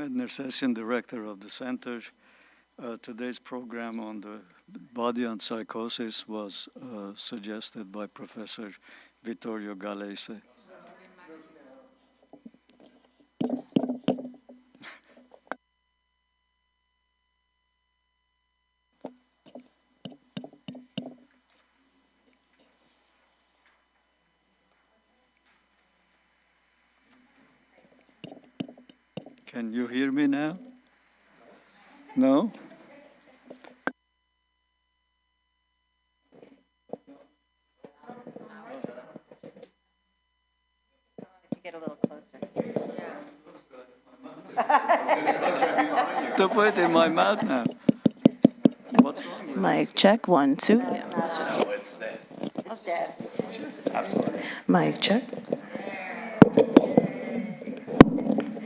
Ed Nersessian, director of the center. Today's program on the Body and Psychosis was suggested by Professor Vittorio Galese. Can you hear me now? No? Get a little closer. Yeah. To put it in my mouth now. What's wrong with Mic check, 1, 2. No, it's dead. It's dead. Absolutely. Mic check.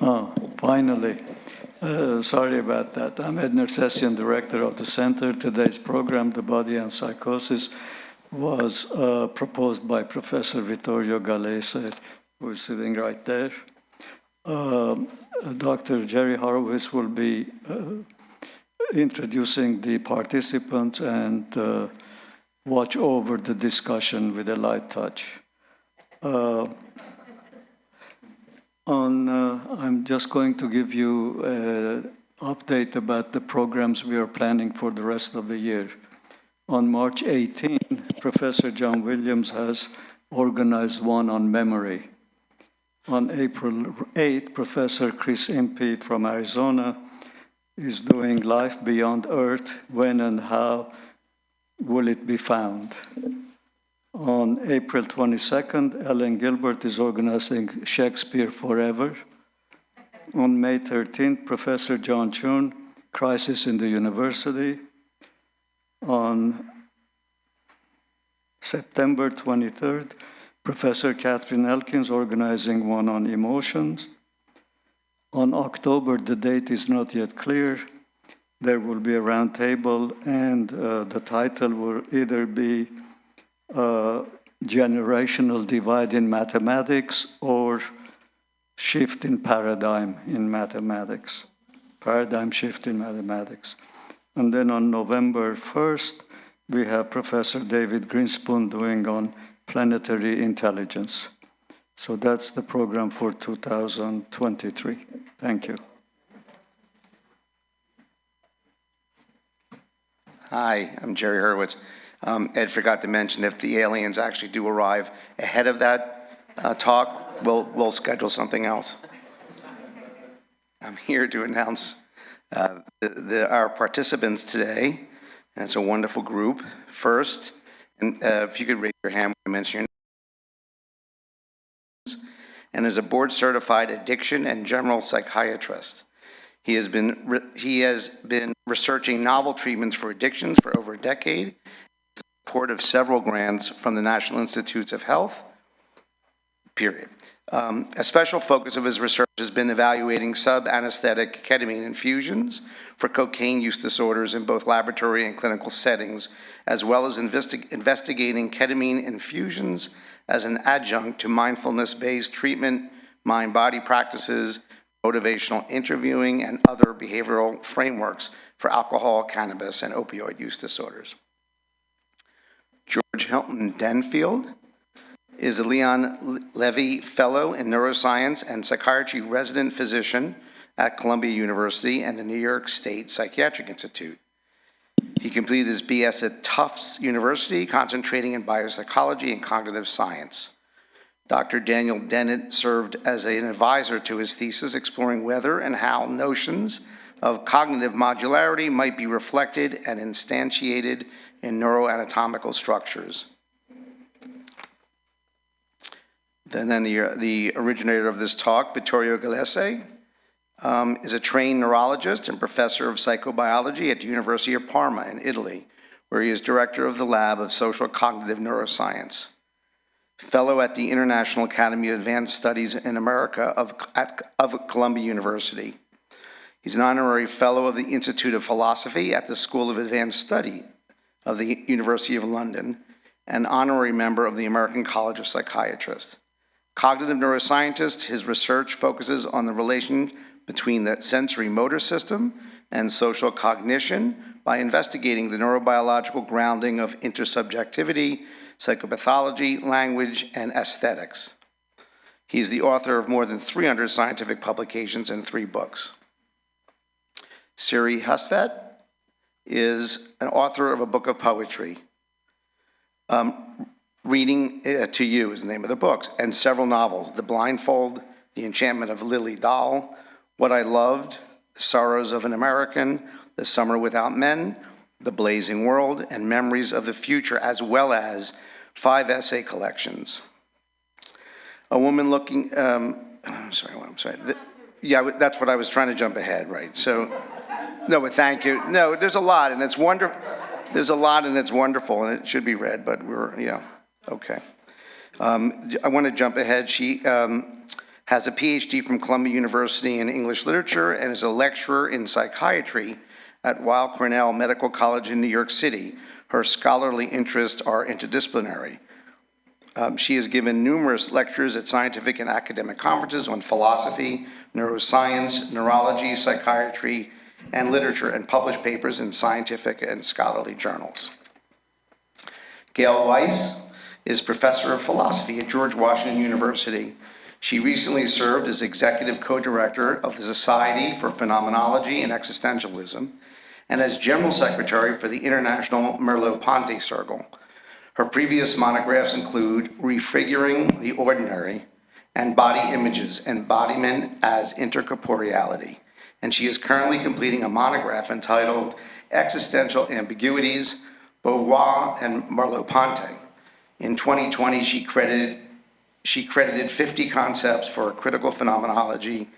Oh, finally. Sorry about that. I'm Ed Nersessian, director of the center. Today's program, The Body and Psychosis, was proposed by Professor Vittorio Galese, who is sitting right there. Dr. Jerry Horowitz will be introducing the participants and watch over the discussion with a light touch. I'm just going to give you an update about the programs we are planning for the rest of the year. On March 18, Professor John Williams has organized one on memory. On April 8, Professor Chris Impey from Arizona is doing Life Beyond Earth, When and How Will It Be Found? On April 22nd, Ellen Gilbert is organizing Shakespeare Forever. On May 13th, Professor John Chun, Crisis in the University. On September 23rd, Professor Catherine Elkins organizing one on emotions. On October, the date is not yet clear. There will be a roundtable, and the title will either be generational divide in mathematics or shift in paradigm in mathematics, paradigm shift in mathematics. And then on November 1st, we have Professor David Greenspoon doing on planetary intelligence. So that's the program for 2023. Thank you. Hi, I'm Jerry Hurwitz. Ed forgot to mention, if the aliens actually do arrive ahead of that talk, we'll schedule something else. I'm here to announce our participants today, and it's a wonderful group. First, and if you could raise your hand when I mention your name, and is a board-certified addiction and general psychiatrist. He has been researching novel treatments for addictions for over a decade, support of several grants from the National Institutes of Health, period. A special focus of his research has been evaluating sub-anesthetic ketamine infusions for cocaine use disorders in both laboratory and clinical settings, as well as investigating ketamine infusions as an adjunct to mindfulness-based treatment, mind-body practices, motivational interviewing, and other behavioral frameworks for alcohol, cannabis, and opioid use disorders. George Hilton Denfield is a Leon Levy Fellow in Neuroscience and Psychiatry resident physician at Columbia University and the New York State Psychiatric Institute. He completed his BS at Tufts University, concentrating in biopsychology and cognitive science. Dr. Daniel Dennett served as an advisor to his thesis, exploring whether and how notions of cognitive modularity might be reflected and instantiated in neuroanatomical structures. Then the originator of this talk, Vittorio Galese, is a trained neurologist and professor of psychobiology at the University of Parma in Italy, where he is director of the Lab of Social Cognitive Neuroscience. Fellow at the International Academy of Advanced Studies in America of Columbia University. He's an honorary fellow of the Institute of Philosophy at the School of Advanced Study of the University of London, and honorary member of the American College of Psychiatrists. Cognitive neuroscientist, his research focuses on the relation between the sensory motor system and social cognition by investigating the neurobiological grounding of intersubjectivity, psychopathology, language, and aesthetics. He's the author of more than 300 scientific publications and 3 books. Siri Hustvedt is an author of a book of poetry. Reading to You is the name of the books, and several novels: The Blindfold, The Enchantment of Lily Doll, What I Loved, The Sorrows of an American, The Summer Without Men, The Blazing World, and Memories of the Future, as well as 5 essay collections. A woman looking, yeah, that's what I was trying to jump ahead, right? So, no, but thank you. No, there's a lot, and it's wonderful. There's a lot, and it's wonderful, and it should be read, but okay. I want to jump ahead. She has a PhD from Columbia University in English Literature and is a lecturer in psychiatry at Weill Cornell Medical College in New York City. Her scholarly interests are interdisciplinary. She has given numerous lectures at scientific and academic conferences on philosophy, neuroscience, neurology, psychiatry, and literature, and published papers in scientific and scholarly journals. Gail Weiss is professor of philosophy at George Washington University. She recently served as executive co-director of the Society for Phenomenology and Existentialism and as general secretary for the International Merleau-Ponty Circle. Her previous monographs include Refiguring the Ordinary and Body Images, Embodiment as Intercorporeality. And she is currently completing a monograph entitled Existential Ambiguities, Beauvoir and Merleau-Ponty. In 2020, she credited 50 concepts for critical phenomenology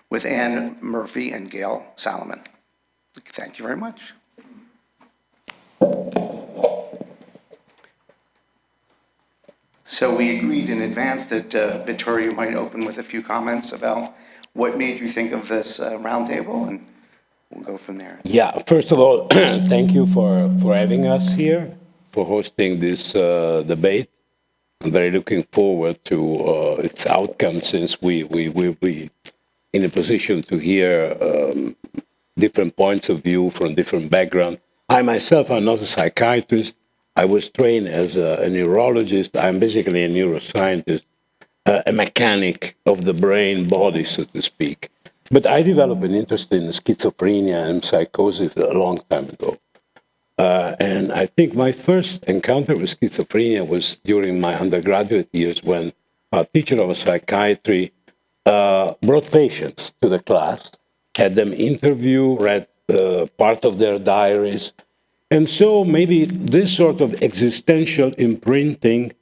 with Anne Murphy and Gail Salomon. Thank you very much. So we agreed in advance that Vittorio might open with a few comments about what made you think of this roundtable, and we'll go from there. Yeah, first of all, thank you for having us here, for hosting this debate. I'm very looking forward to its outcome, since we will be in a position to hear different points of view from different backgrounds. I myself am not a psychiatrist. I was trained as a neurologist. I'm basically a neuroscientist, a mechanic of the brain body, so to speak. But I developed an interest in schizophrenia and psychosis a long time ago. And I think my first encounter with schizophrenia was during my undergraduate years, when our teacher of psychiatry brought patients to the class, had them interview, read part of their diaries. And so maybe this sort of existential imprinting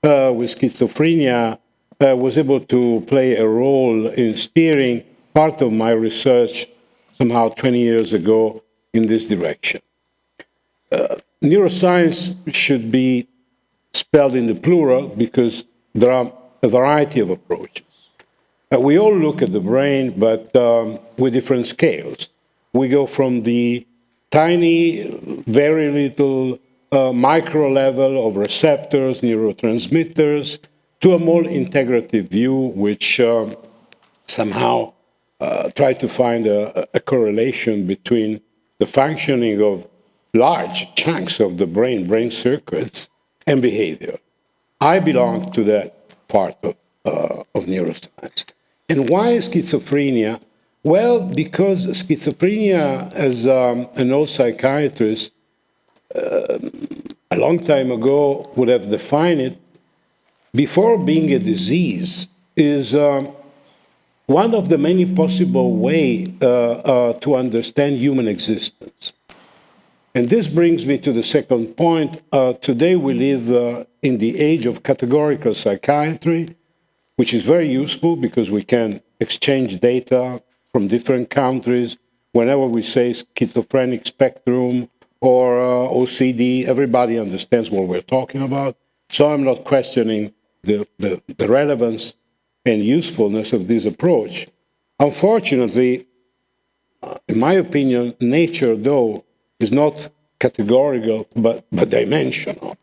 with schizophrenia was able to play a role in steering part of my research somehow 20 years ago in this direction. Neuroscience should be spelled in the plural because there are a variety of approaches. We all look at the brain, but with different scales. We go from the tiny, very little micro level of receptors, neurotransmitters, to a more integrative view, which somehow try to find a correlation between the functioning of large chunks of the brain circuits, and behavior. I belong to that part of neuroscience. And why schizophrenia? Well, because schizophrenia, as an old psychiatrist a long time ago would have defined it, before being a disease, is one of the many possible ways to understand human existence. And this brings me to the second point. Today we live in the age of categorical psychiatry, which is very useful because we can exchange data from different countries. Whenever we say schizophrenic spectrum or OCD, everybody understands what we're talking about. So I'm not questioning the relevance and usefulness of this approach. Unfortunately, in my opinion, nature, though, is not categorical, but dimensional.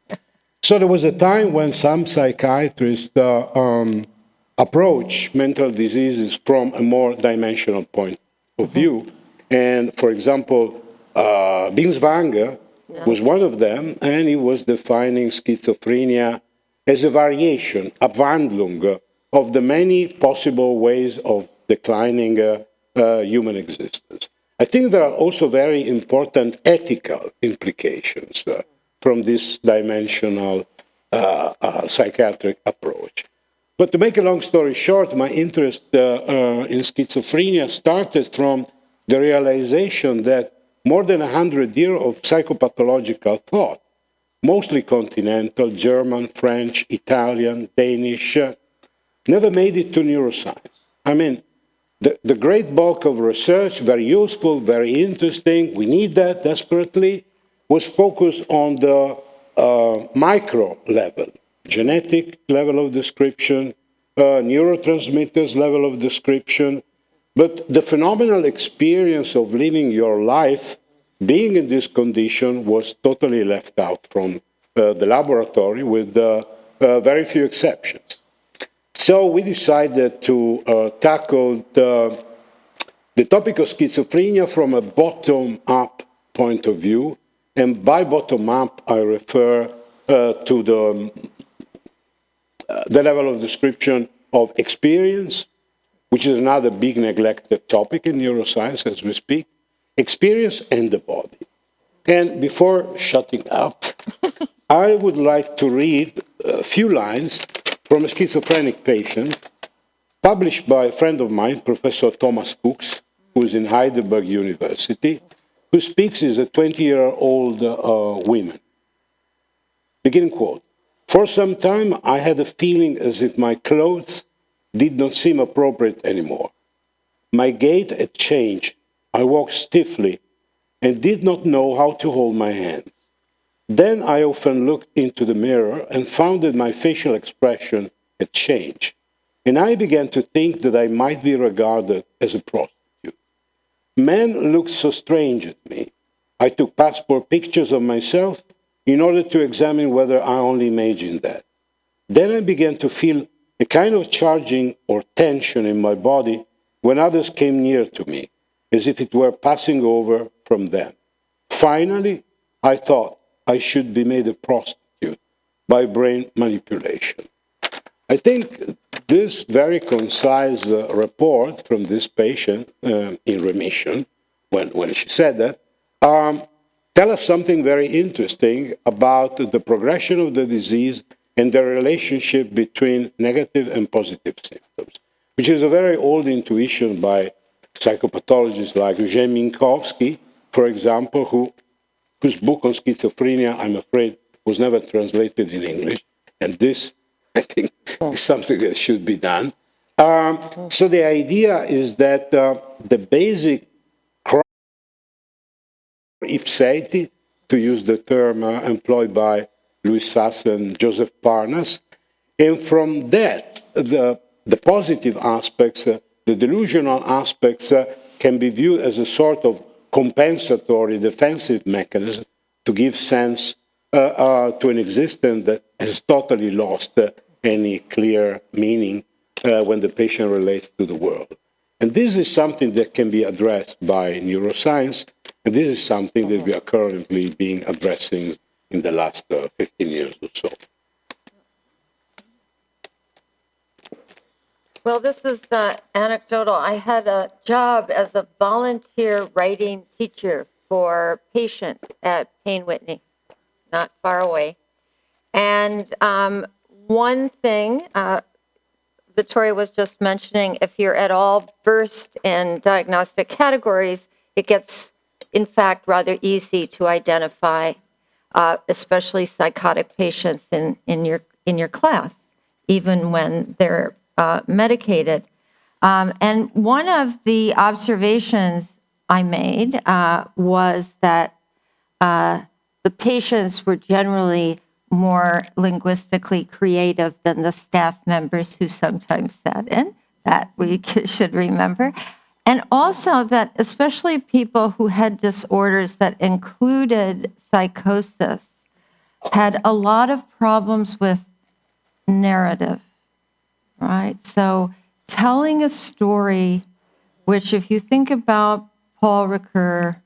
So there was a time when some psychiatrists approach mental diseases from a more dimensional point of view. And for example, Binswanger was one of them, and he was defining schizophrenia as a variation, a Wandlung, of the many possible ways of declining human existence. I think there are also very important ethical implications from this dimensional psychiatric approach. But to make a long story short, my interest in schizophrenia started from the realization that more than 100 years of psychopathological thought, mostly continental, German, French, Italian, Danish, never made it to neuroscience. I mean, the great bulk of research, very useful, very interesting, we need that desperately, was focused on the micro level, genetic level of description, neurotransmitters level of description, but the phenomenal experience of living your life, being in this condition, was totally left out from the laboratory with very few exceptions. So we decided to tackle the topic of schizophrenia from a bottom-up point of view, and by bottom-up I refer to the level of description of experience, which is another big neglected topic in neuroscience as we speak, experience and the body. And before shutting up, I would like to read a few lines from a schizophrenic patient, published by a friend of mine, Professor Thomas Fuchs, who is in Heidelberg University, who speaks as a 20-year-old woman. Beginning quote, "For some time I had a feeling as if my clothes did not seem appropriate anymore. My gait had changed. I walked stiffly and did not know how to hold my hands. Then I often looked into the mirror and found that my facial expression had changed, and I began to think that I might be regarded as a prostitute. Men looked so strange at me. I took passport pictures of myself in order to examine whether I only imagined that. Then I began to feel a kind of charging or tension in my body when others came near to me, as if it were passing over from them. Finally, I thought I should be made a prostitute by brain manipulation." I think this very concise report from this patient in remission, when she said that, tell us something very interesting about the progression of the disease and the relationship between negative and positive symptoms, which is a very old intuition by psychopathologists like Eugene Minkowski, for example, whose book on schizophrenia, I'm afraid, was never translated in English. And this, I think, is something that should be done. So the idea is that the basic ipseity, to use the term employed by Louis Sass and Joseph Parnas, and from that, the positive aspects, the delusional aspects, can be viewed as a sort of compensatory defensive mechanism to give sense to an existence that has totally lost any clear meaning when the patient relates to the world. And this is something that can be addressed by neuroscience, and this is something that we are currently being addressing in the last 15 years or so. Well, this is anecdotal. I had a job as a volunteer writing teacher for patients at Payne Whitney, not far away. And one thing Victoria was just mentioning, if you're at all versed in diagnostic categories, it gets, in fact, rather easy to identify, especially psychotic patients in your class, even when they're medicated. And one of the observations I made was that the patients were generally more linguistically creative than the staff members who sometimes sat in. That we should remember. And also that especially people who had disorders that included psychosis had a lot of problems with narrative. right? So telling a story, which if you think about Paul Ricoeur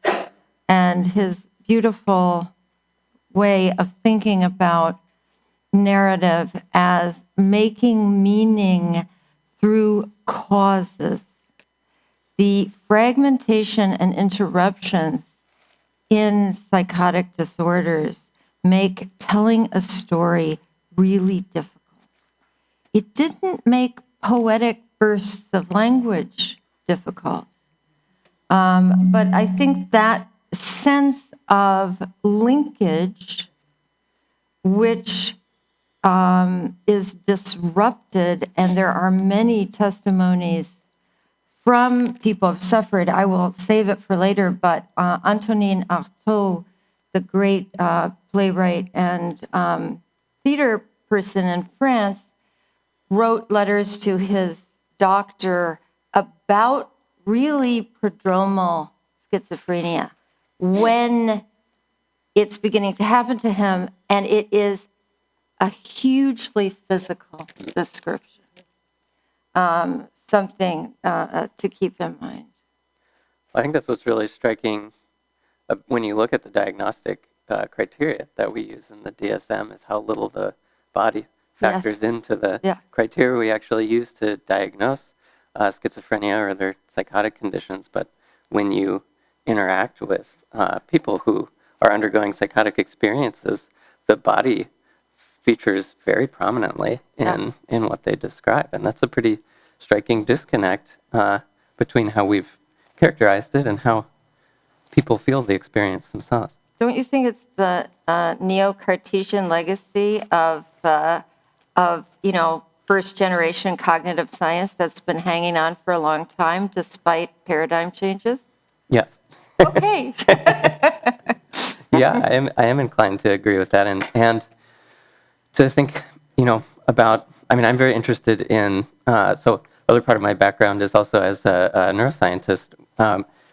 and his beautiful way of thinking about narrative as making meaning through causes, the fragmentation and interruptions in psychotic disorders make telling a story really difficult. It didn't make poetic bursts of language difficult. But I think that sense of linkage, which is disrupted, and there are many testimonies from people who have suffered. I will save it for later, but Antonin Artaud, the great playwright and theater person in France, wrote letters to his doctor about really prodromal schizophrenia when it's beginning to happen to him, and it is a hugely physical description. Something to keep in mind. I think that's what's really striking when you look at the diagnostic criteria that we use in the DSM is how little the body factors into the criteria we actually use to diagnose schizophrenia or other psychotic conditions. But when you interact with people who are undergoing psychotic experiences, the body features very prominently in what they describe. And that's a pretty striking disconnect between how we've characterized it and how people feel the experience themselves. Don't you think it's the neo-Cartesian legacy of first generation cognitive science that's been hanging on for a long time despite paradigm changes? Yes. Okay. Yeah, I am inclined to agree with that, and to think, about. I mean, I'm very interested in. So, other part of my background is also as a neuroscientist,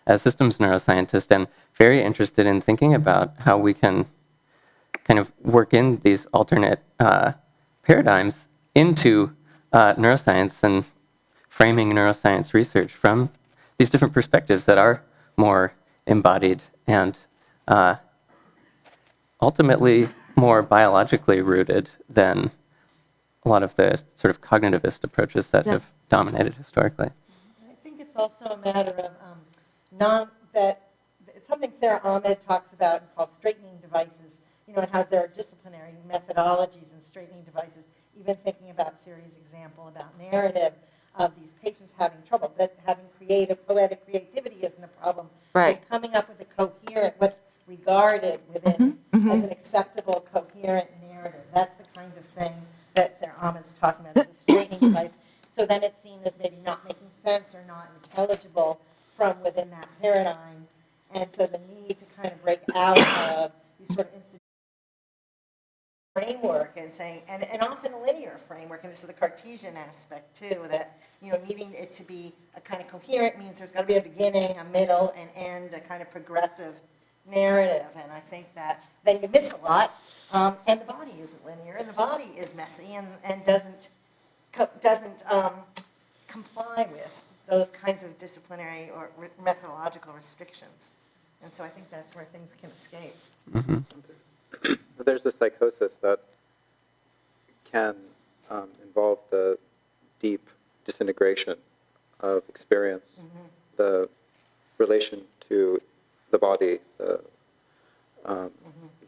as systems neuroscientist, and very interested in thinking about how we can kind of work in these alternate paradigms into neuroscience and framing neuroscience research from these different perspectives that are more embodied and ultimately more biologically rooted than a lot of the sort of cognitivist approaches that have dominated historically. I think it's also a matter of it's something Sarah Ahmed talks about and calls straightening devices, and how there are disciplinary methodologies and straightening devices, even thinking about Siri's example about narrative of these patients having trouble, that having poetic creativity isn't a problem. Right. But coming up with a coherent, what's regarded within as an acceptable, coherent narrative. That's the kind of thing that Sarah Ahmed's talking about as a straightening device. So then it's seen as maybe not making sense or not intelligible from within that paradigm. And so the need to kind of break out of these sort of framework and saying, and often a linear framework, and this is the Cartesian aspect too, that, needing it to be a kind of coherent means there's got to be a beginning, a middle, an end, a kind of progressive narrative. And I think that then you miss a lot, and the body isn't linear, and the body is messy and doesn't comply with those kinds of disciplinary or methodological restrictions. And so I think that's where things can escape. Mm-hmm. There's a psychosis that can involve the deep disintegration of experience, the relation to the body, the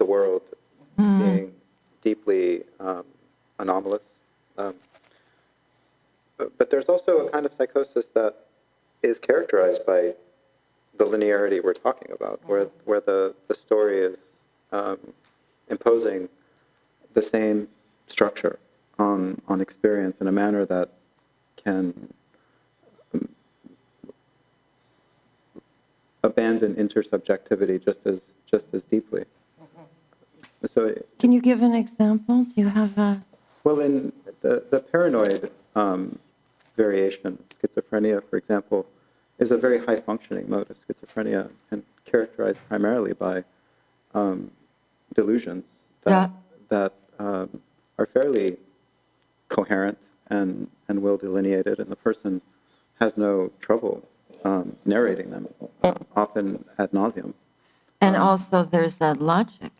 world being deeply anomalous. But there's also a kind of psychosis that is characterized by the linearity we're talking about, where the story is imposing the same structure on experience in a manner that can abandon intersubjectivity just as deeply. So, Can you give an example? Do you have a... well, in the paranoid variation of schizophrenia, for example, is a very high-functioning mode of schizophrenia and characterized primarily by delusions that are fairly coherent and well delineated, and the person has no trouble narrating them, often ad nauseum. And also there's a logic,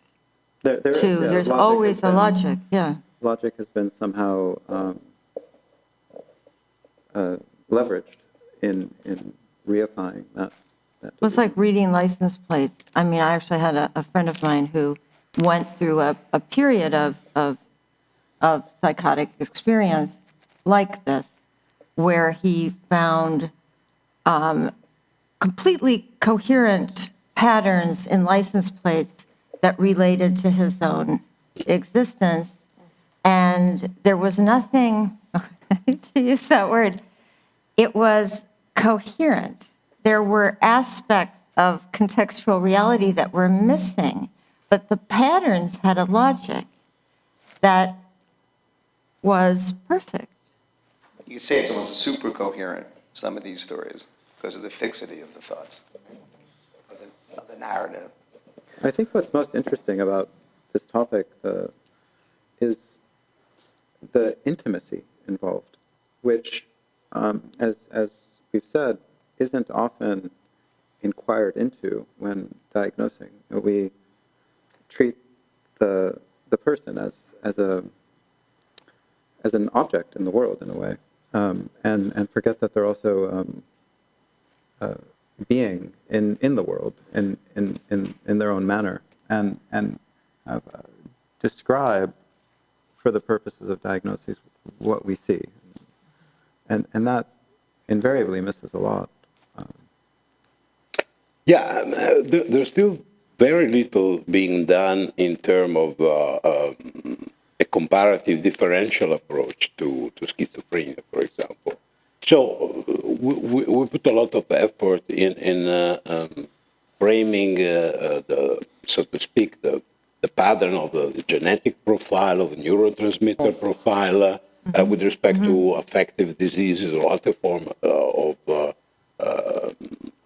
There is, too. yeah, There's logic always has a been- logic, yeah. Logic has been somehow leveraged in reifying that. It was like reading license plates. I mean, I actually had a friend of mine who went through a period of psychotic experience like this, where he found completely coherent patterns in license plates that related to his own existence. And there was nothing, to use that word, it was coherent. There were aspects of contextual reality that were missing, but the patterns had a logic that was perfect. You could say it's almost super coherent, some of these stories, because of the fixity of the thoughts, of the narrative. I think what's most interesting about this topic is the intimacy involved, which, as we've said, isn't often inquired into when diagnosing. We treat the person as an object in the world, in a way, and forget that they're also being in the world in their own manner, and describe, for the purposes of diagnosis, what we see, and that invariably misses a lot. Yeah, there's still very little being done in terms of a comparative differential approach to schizophrenia, for example. So we put a lot of effort in framing, so to speak, the pattern of the genetic profile, of the neurotransmitter profile, with respect to affective diseases or other form of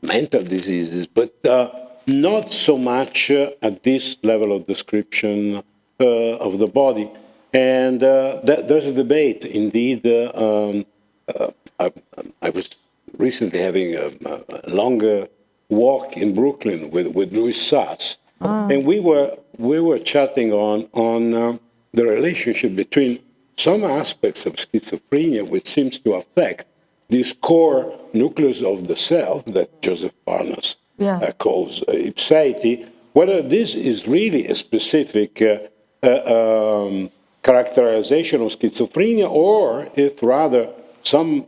mental diseases, but not so much at this level of description of the body. And there's a debate, indeed. I was recently having a longer walk in Brooklyn with Louis Sass, and we were chatting on the relationship between some aspects of schizophrenia, which seems to affect this core nucleus of the self that Joseph Parnas calls ipseity, whether this is really a specific characterization of schizophrenia, or if rather some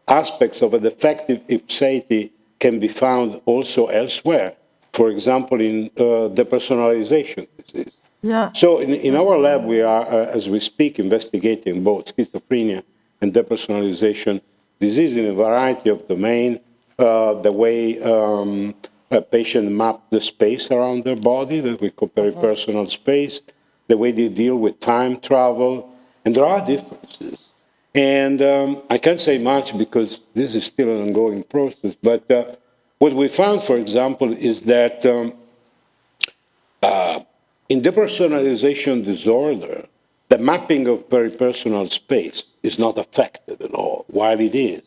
aspects of a defective ipseity can be found also elsewhere, for example, in depersonalization disease. Yeah. So in our lab, we are, as we speak, investigating both schizophrenia and depersonalization disease in a variety of domains, the way a patient map the space around their body, that we call peripersonal space, the way they deal with time travel, and there are differences. And I can't say much because this is still an ongoing process, but what we found, for example, is that in depersonalization disorder, the mapping of peripersonal space is not affected at all, while it is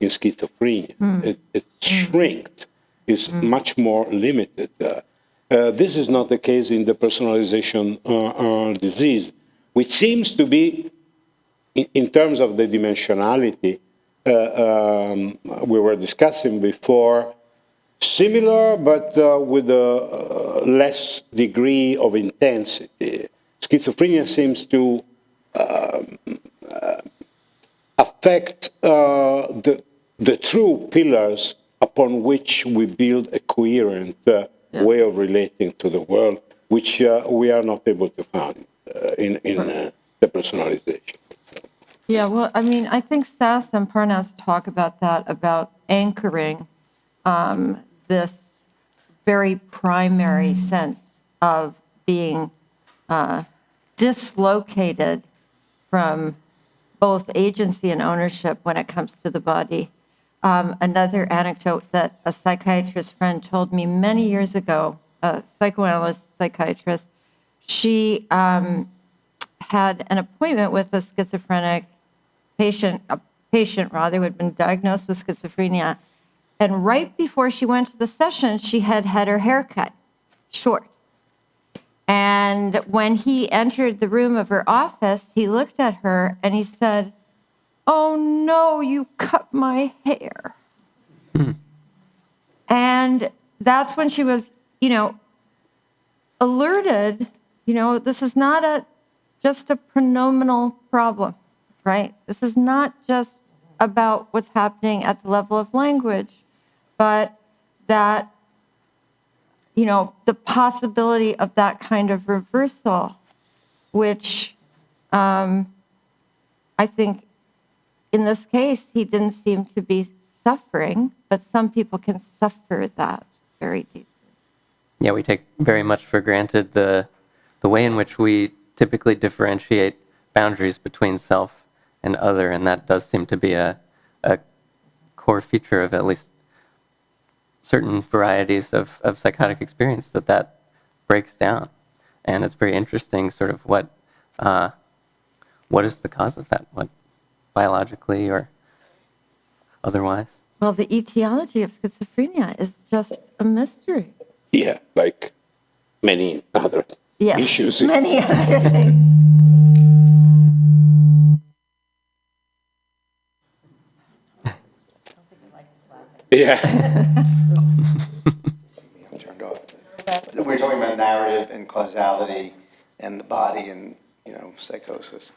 in schizophrenia. It's shrinked, is much more limited. This is not the case in depersonalization disease, which seems to be, in terms of the dimensionality we were discussing before, similar, but with a less degree of intensity. Schizophrenia seems to affect the true pillars upon which we build a coherent way of relating to the world, which we are not able to find in the personalization. Yeah, well, I mean, I think Sass and Parnas talk about that, about anchoring this very primary sense of being dislocated from both agency and ownership when it comes to the body. Another anecdote that a psychiatrist friend told me many years ago, a psychoanalyst, psychiatrist, she had an appointment with a schizophrenic a patient rather, who had been diagnosed with schizophrenia. And right before she went to the session, she had had her hair cut short. And when he entered the room of her office, he looked at her and he said, "Oh no, you cut my hair." And that's when she was, alerted, this is not just a pronominal problem, right? This is not just about what's happening at the level of language, but that, the possibility of that kind of reversal, which I think in this case, he didn't seem to be suffering, but some people can suffer that very deeply. Yeah, we take very much for granted the way in which we typically differentiate boundaries between self and other, and that does seem to be a core feature of at least certain varieties of psychotic experience that breaks down. And it's very interesting sort of what is the cause of that, what biologically or otherwise. Well, the etiology of schizophrenia is just a mystery. Yeah, like many other issues. Many other things. Yeah. I'm turned off. We're talking about narrative and causality and the body and, psychosis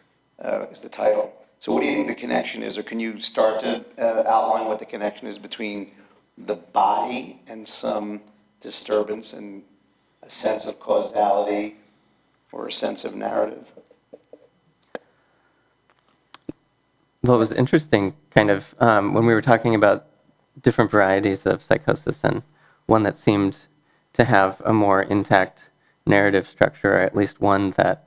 is the title. So what do you think the connection is, or can you start to outline what the connection is between the body and some disturbance and a sense of causality or a sense of narrative? Well, it was interesting kind of when we were talking about different varieties of psychosis, and one that seemed to have a more intact narrative structure, or at least one that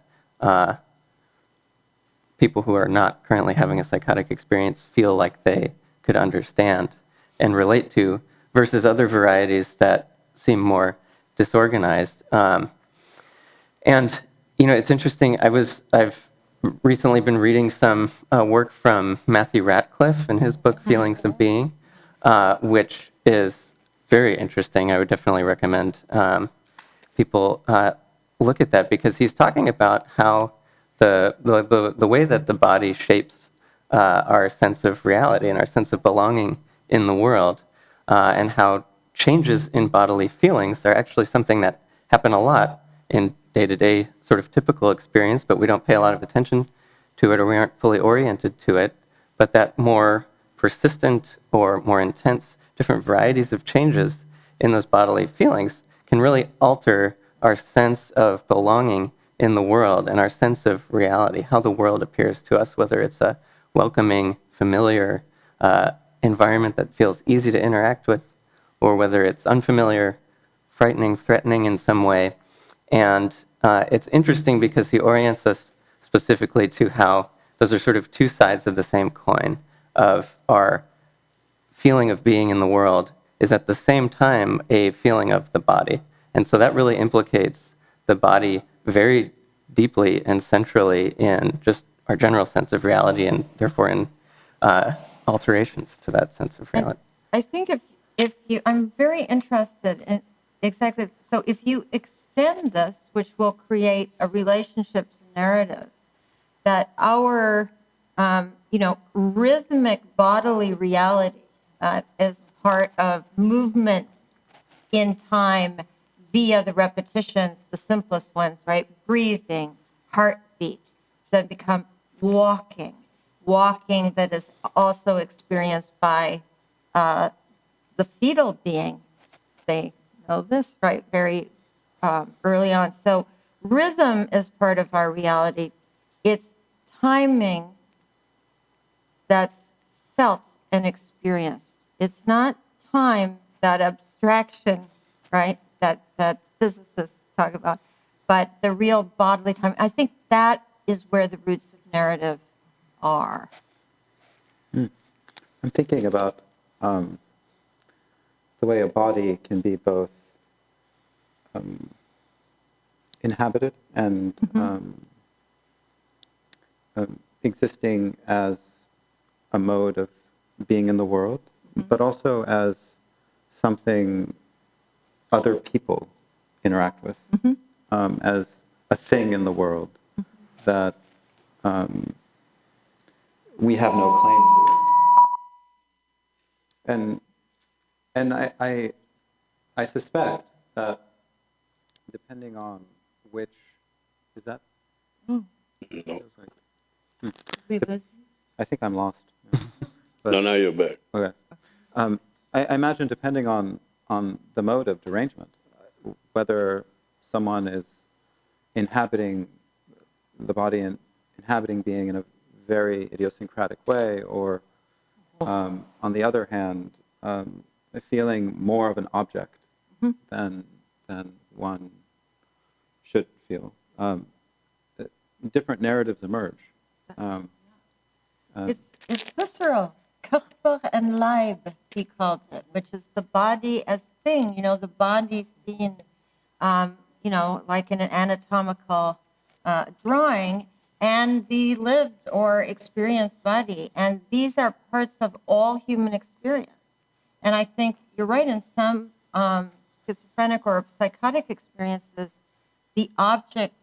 people who are not currently having a psychotic experience feel like they could understand and relate to, versus other varieties that seem more disorganized. And it's interesting. I've recently been reading some work from Matthew Ratcliffe in his book Feelings of Being, which is very interesting. I would definitely recommend people look at that, because he's talking about how the way that the body shapes our sense of reality and our sense of belonging in the world, and how changes in bodily feelings are actually something that happen a lot in day-to-day sort of typical experience, but we don't pay a lot of attention to it, or we aren't fully oriented to it. But that more persistent or more intense, different varieties of changes in those bodily feelings can really alter our sense of belonging in the world and our sense of reality, how the world appears to us, whether it's a welcoming, familiar environment that feels easy to interact with, or whether it's unfamiliar, frightening, threatening in some way. And it's interesting because he orients us specifically to how those are sort of two sides of the same coin, of our feeling of being in the world is at the same time a feeling of the body. And so that really implicates the body very deeply and centrally in just our general sense of reality, and therefore in alterations to that sense of reality. And I think I'm very interested in exactly, so if you extend this, which will create a relationship to narrative, that our, rhythmic bodily reality is part of movement in time via the repetitions, the simplest ones, right? Breathing, heartbeat, then become walking that is also experienced by the fetal being. They know this, right, very early on. So rhythm is part of our reality. It's timing that's felt and experienced. It's not time, that abstraction, right, that physicists talk about, but the real bodily time. I think that is where the roots of narrative are. I'm thinking about the way a body can be both inhabited and existing as a mode of being in the world, but also as something other people interact with, as a thing in the world that we have no claim to. And I suspect that depending on which, is that? No. I think I'm lost. No, now you're back. Okay. I imagine depending on the mode of derangement, whether someone is inhabiting the body and inhabiting being in a very idiosyncratic way, or on the other hand, feeling more of an object than one should feel. Different narratives emerge. It's visceral. Körper and Leib, he called it, which is the body as thing, the body seen, like in an anatomical drawing, and the lived or experienced body. And these are parts of all human experience. And I think you're right, in some schizophrenic or psychotic experiences, the object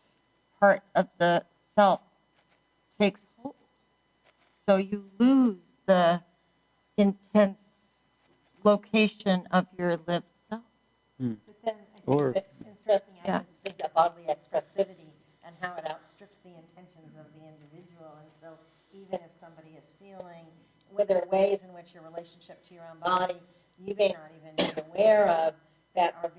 part of the self takes hold. So you lose the intense location of your lived self. But then I think that interesting, I just think of bodily expressivity and how it outstrips the intentions of the individual. And so even if somebody is feeling, there are ways in which your relationship to your own body, you may not even be aware of, that are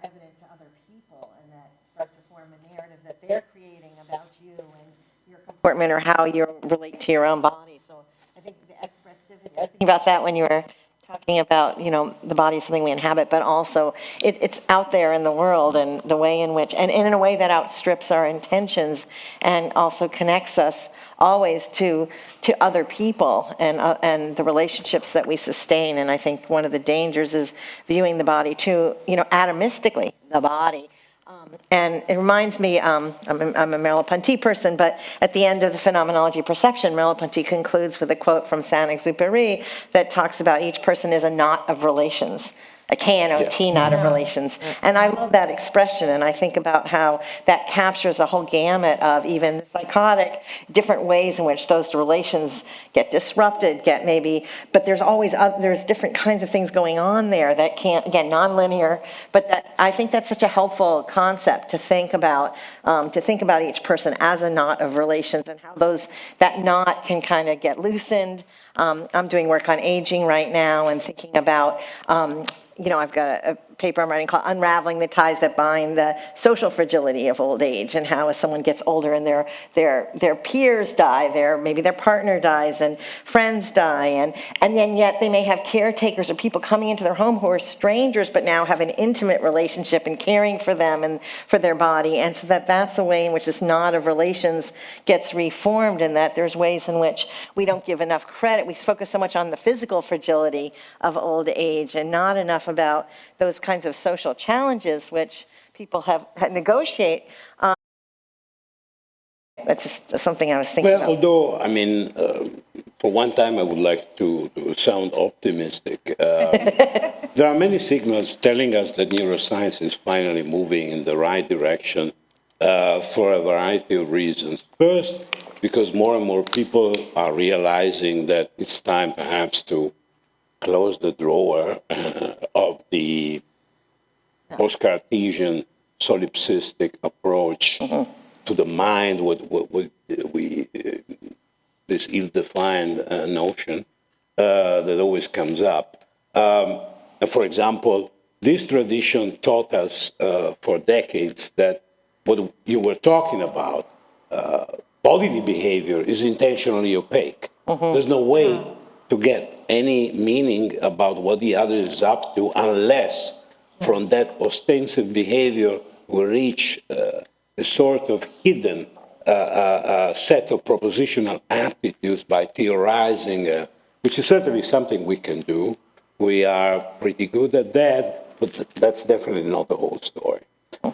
evident to other people, and that start to form a narrative that they're creating about you and your comportment or how you relate to your own body. So I think the expressivity, I was thinking about that when you were talking about, the body is something we inhabit, but also it's out there in the world, and the way in which, and in a way that outstrips our intentions and also connects us always to other people and the relationships that we sustain. And I think one of the dangers is viewing the body too, atomistically, the body. And it reminds me, I'm a Merleau-Ponty person, but at the end of the phenomenology of perception, Merleau-Ponty concludes with a quote from Saint-Exupéry that talks about each person is a knot of relations, a K-N-O-T knot of relations. And I love that expression, and I think about how that captures a whole gamut of even the psychotic, different ways in which those relations get disrupted, but there's always, there's different kinds of things going on there that can't, again, nonlinear, but that, I think that's such a helpful concept to think about each person as a knot of relations, and how that knot can kind of get loosened. I'm doing work on aging right now and thinking about, I've got a paper I'm writing called Unraveling the Ties That Bind the Social Fragility of Old Age, and how as someone gets older and their peers die, maybe their partner dies and friends die, and then yet they may have caretakers or people coming into their home who are strangers but now have an intimate relationship and caring for them and for their body. And so that's a way in which this knot of relations gets reformed, and that there's ways in which we don't give enough credit. We focus so much on the physical fragility of old age and not enough about those kinds of social challenges which people have negotiate. That's just something I was thinking about. Although, for one time I would like to sound optimistic. There are many signals telling us that neuroscience is finally moving in the right direction for a variety of reasons. First, because more and more people are realizing that it's time perhaps to close the drawer of the post-Cartesian solipsistic approach to the mind, this ill-defined notion that always comes up. For example, this tradition taught us for decades that what you were talking about, bodily behavior, is intentionally opaque. There's no way to get any meaning about what the other is up to unless from that ostensive behavior we reach a sort of hidden set of propositional aptitudes by theorizing, which is certainly something we can do. We are pretty good at that, but that's definitely not the whole story.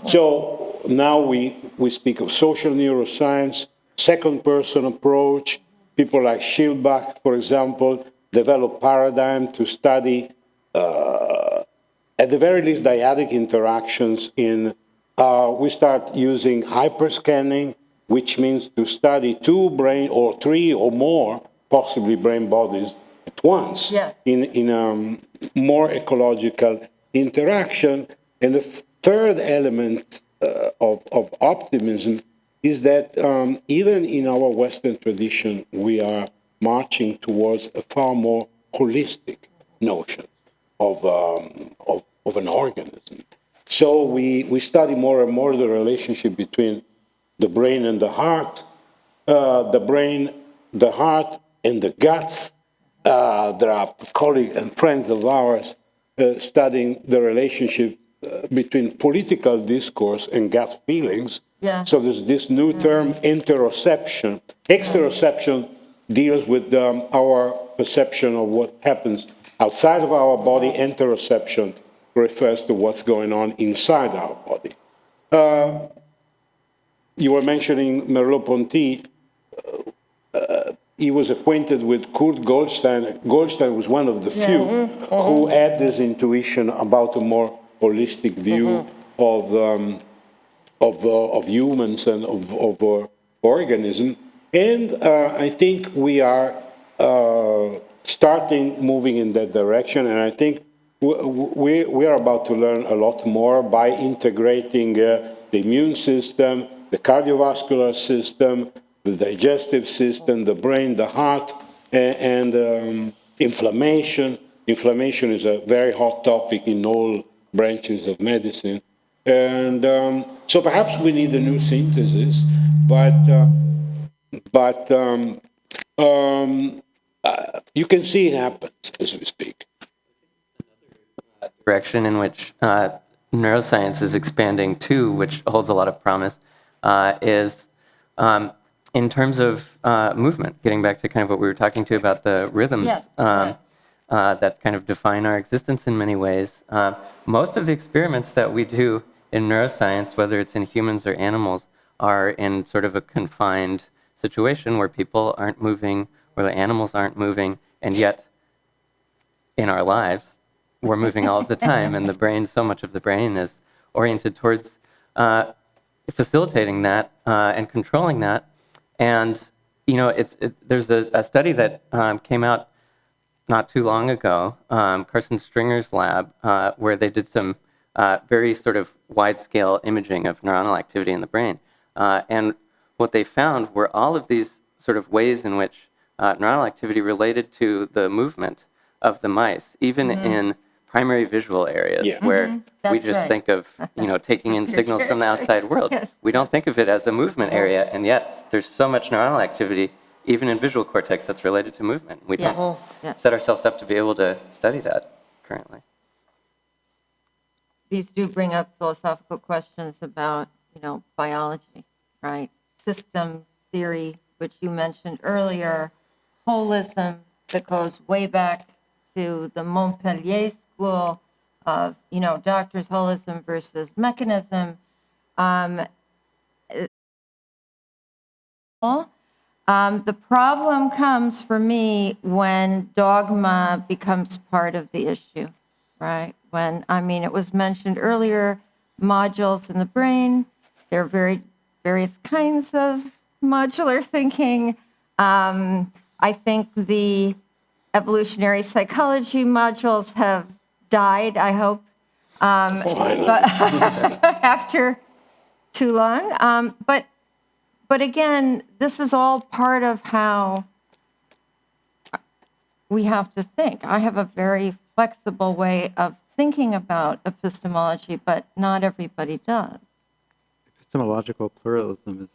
So now we speak of social neuroscience, second-person approach, People like Schildbach, for example, developed paradigm to study, at the very least, dyadic interactions in, we start using hyperscanning, which means to study 2 brain or 3 or more, possibly brain bodies at once in a more ecological interaction. And the third element of optimism is that even in our Western tradition, we are marching towards a far more holistic notion of an organism. So we study more and more the relationship between the brain and the heart, the brain, the heart, and the guts. There are colleagues and friends of ours studying the relationship between political discourse and gut feelings. So there's this new term, interoception. Exteroception deals with our perception of what happens outside of our body. Interoception refers to what's going on inside our body. You were mentioning Merleau-Ponty. He was acquainted with Kurt Goldstein. Goldstein was one of the few who had this intuition about a more holistic view of humans and of organism. And I think we are moving in that direction. And I think we are about to learn a lot more by integrating the immune system, the cardiovascular system, the digestive system, the brain, the heart, and inflammation. Inflammation is a very hot topic in all branches of medicine. And so perhaps we need a new synthesis, but you can see it happens as we speak. Direction in which neuroscience is expanding too, which holds a lot of promise, is in terms of movement, getting back to kind of what we were talking to about the rhythms that kind of define our existence in many ways. Most of the experiments that we do in neuroscience, whether it's in humans or animals, are in sort of a confined situation where people aren't moving, where the animals aren't moving, and yet in our lives, we're moving all of the time, and the brain, so much of the brain is oriented towards facilitating that and controlling that. And, you know, there's a study that came out not too long ago, Carson Stringer's lab, where they did some very sort of wide-scale imaging of neuronal activity in the brain. And what they found were all of these sort of ways in which neuronal activity related to the movement of the mice, even in primary visual areas where we just think of, you know, taking in signals from the outside world. We don't think of it as a movement area, and yet there's so much neuronal activity, even in visual cortex, that's related to movement. We don't set ourselves up to be able to study that currently. These do bring up philosophical questions about, you know, biology, right? Systems theory, which you mentioned earlier, holism that goes way back to the Montpellier School of, you know, doctors' holism versus mechanism. The problem comes for me when dogma becomes part of the issue, right? When, I mean, it was mentioned earlier, modules in the brain, there are various kinds of modular thinking. I think the evolutionary psychology modules have died, I hope, but after too long. But again, this is all part of how we have to think. I have a very flexible way of thinking about epistemology, but not everybody does. Epistemological pluralism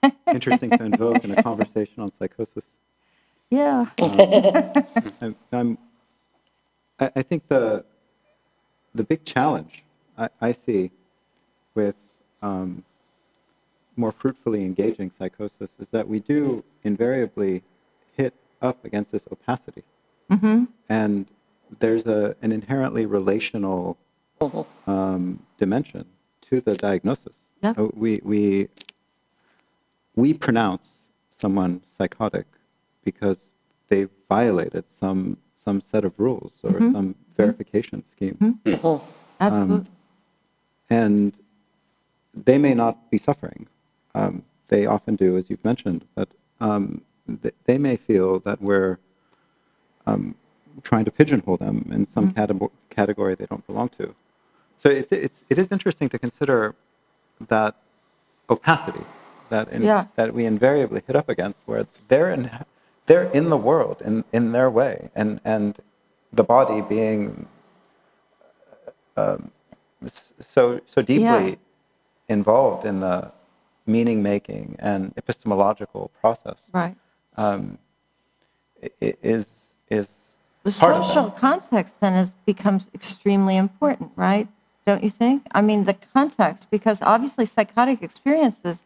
is interesting to invoke in a conversation on psychosis. Yeah. I think the big challenge I see with more fruitfully engaging psychosis is that we do invariably hit up against this opacity. And there's an inherently relational dimension to the diagnosis. We pronounce someone psychotic because they violated some set of rules or some verification scheme. Absolutely. And they may not be suffering. They often do, as you've mentioned, but they may feel that we're trying to pigeonhole them in some category they don't belong to. So it is interesting to consider that opacity that we invariably hit up against, where they're in the world in their way, and the body being so deeply involved in the meaning making and epistemological process. Right. Is The part of social that. context then becomes extremely important, right? Don't you think? I mean, the context, because obviously psychotic experiences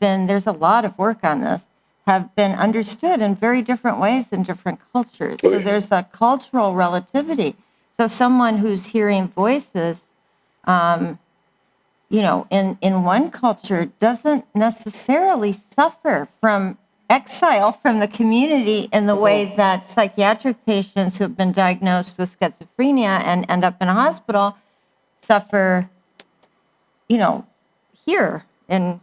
there's a lot of work on this, have been understood in very different ways in different cultures. So there's a cultural relativity. So someone who's hearing voices, in one culture doesn't necessarily suffer from exile from the community in the way that psychiatric patients who have been diagnosed with schizophrenia and end up in a hospital suffer, here in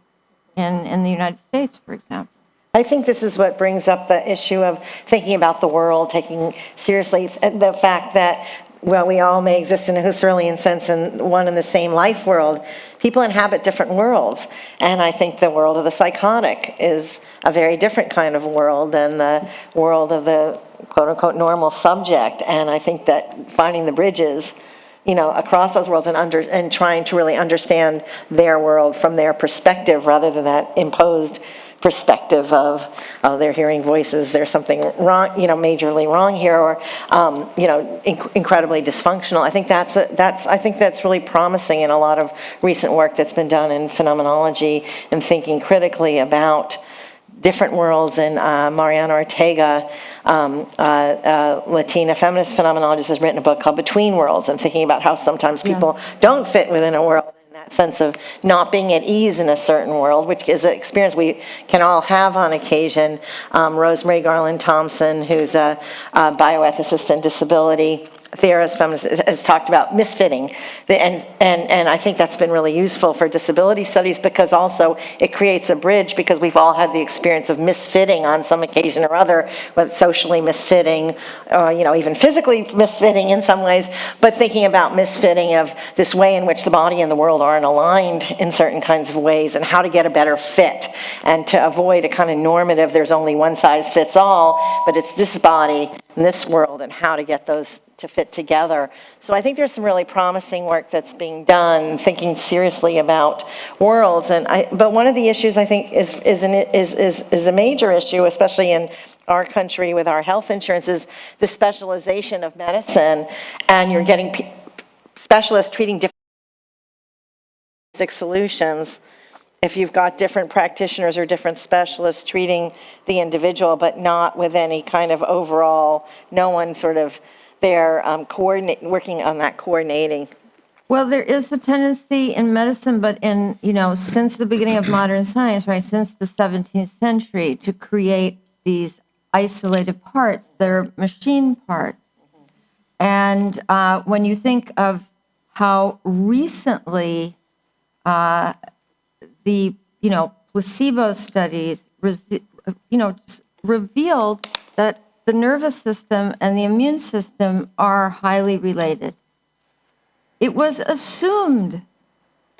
the United States, for example. I think this is what brings up the issue of thinking about the world, taking seriously the fact that, well, we all may exist in a Husserlian sense in one and the same life world. People inhabit different worlds. And I think the world of the psychotic is a very different kind of world than the world of the quote-unquote normal subject. And I think that finding the bridges, across those worlds and trying to really understand their world from their perspective rather than that imposed perspective of, oh, they're hearing voices, there's something wrong, majorly wrong here, or, incredibly dysfunctional. I think that's really promising in a lot of recent work that's been done in phenomenology and thinking critically about different worlds. And Mariana Ortega, Latina feminist phenomenologist, has written a book called Between Worlds, and thinking about how sometimes people don't fit within a world. That sense of not being at ease in a certain world, which is an experience we can all have on occasion. Rosemary Garland Thompson, who's a bioethicist and disability theorist, feminist, has talked about misfitting. And I think that's been really useful for disability studies, because also it creates a bridge, because we've all had the experience of misfitting on some occasion or other, whether socially misfitting, even physically misfitting in some ways, but thinking about misfitting of this way in which the body and the world aren't aligned in certain kinds of ways, and how to get a better fit, and to avoid a kind of normative, there's only one size fits all, but it's this body and this world, and how to get those to fit together. So I think there's some really promising work that's being done, thinking seriously about worlds. But one of the issues I think is a major issue, especially in our country with our health insurance, is the specialization of medicine, and you're getting specialists treating different solutions. If you've got different practitioners or different specialists treating the individual, but not with any kind of overall, no one sort of there working on that coordinating. Well, there is a tendency in medicine, but since the beginning of modern science, right, since the 17th century, to create these isolated parts. They're machine parts. And when you think of how recently the placebo studies revealed that the nervous system and the immune system are highly related. It was assumed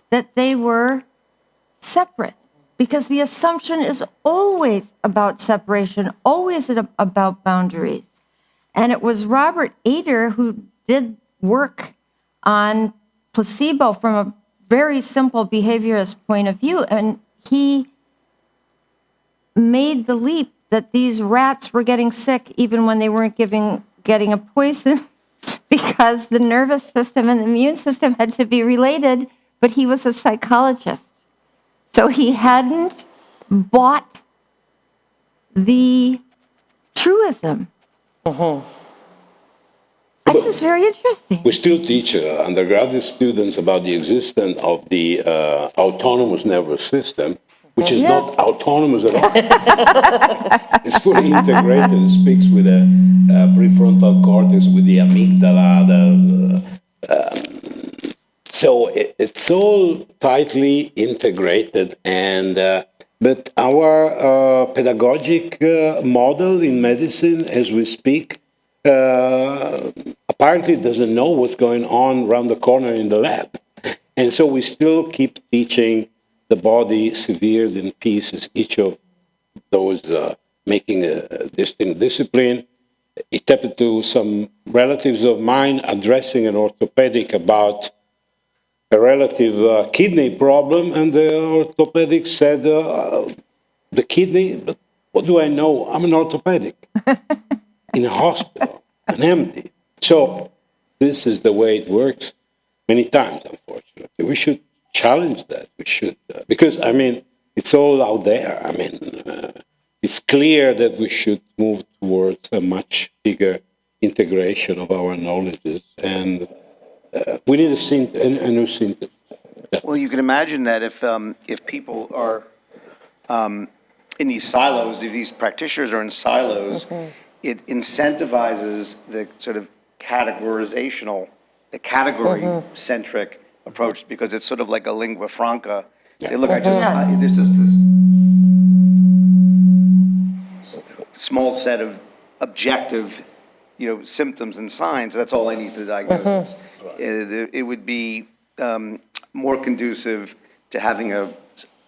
that they were separate, because the assumption is always about separation, always about boundaries. And it was Robert Ader who did work on placebo from a very simple behaviorist point of view, and he made the leap that these rats were getting sick even when they weren't getting a poison, because the nervous system and the immune system had to be related, but he was a psychologist. So he hadn't bought the truism. This is very interesting. We still teach undergraduate students about the existence of the autonomous nervous system, which is Yes. not autonomous at all. It's fully integrated. It speaks with the prefrontal cortex, with the amygdala. So it's all tightly integrated, and but our pedagogic model in medicine, as we speak, apparently doesn't know what's going on around the corner in the lab. And so we still keep teaching the body severed in pieces, each of those making a distinct discipline. It happened to some relatives of mine addressing an orthopedic about a relative kidney problem, and the orthopedic said, the kidney, but what do I know? I'm an orthopedic in a hospital, and empty. So this is the way it works many times, unfortunately. We should challenge that. We should, because, I mean, it's all out there. I mean, it's clear that we should move towards a much bigger integration of our knowledges, and we need a new synthesis. Well, you can imagine that if people are in these silos, if these practitioners are in silos, it incentivizes the sort of categorizational, the category-centric approach, because it's sort of like a lingua franca. Say, look, there's just this small set of objective, symptoms and signs. That's all I need for the diagnosis. It would be more conducive to having a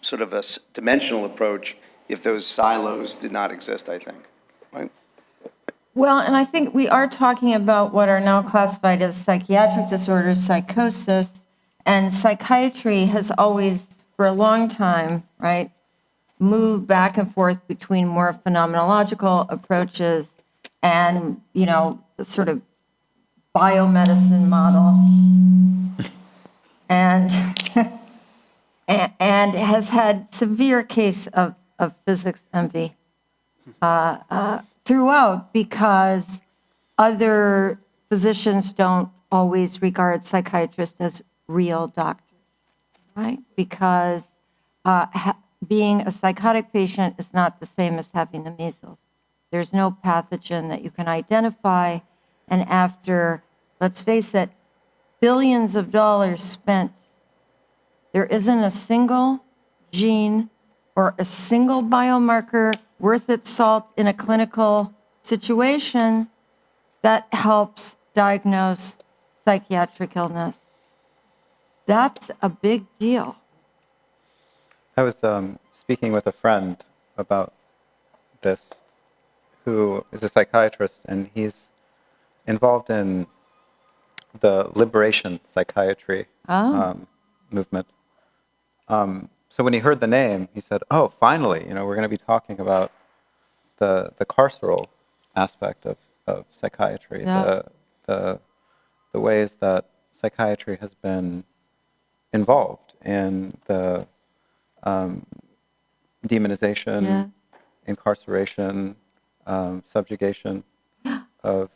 sort of a dimensional approach if those silos did not exist, I think, right? Well, and I think we are talking about what are now classified as psychiatric disorders, psychosis, and psychiatry has always, for a long time, right, moved back and forth between more phenomenological approaches and, the sort of biomedicine model, and and has had severe case of physics envy throughout, because other physicians don't always regard psychiatrists as real doctors, right? Because being a psychotic patient is not the same as having the measles. There's no pathogen that you can identify, and after, let's face it, billions of dollars spent, there isn't a single gene or a single biomarker worth its salt in a clinical situation that helps diagnose psychiatric illness. That's a big deal. I was speaking with a friend about this, who is a psychiatrist, and he's involved in the liberation psychiatry movement. So when he heard the name, he said, "Oh, finally, we're going to be talking about the carceral aspect of psychiatry, the ways that psychiatry has been involved in the demonization, incarceration, subjugation of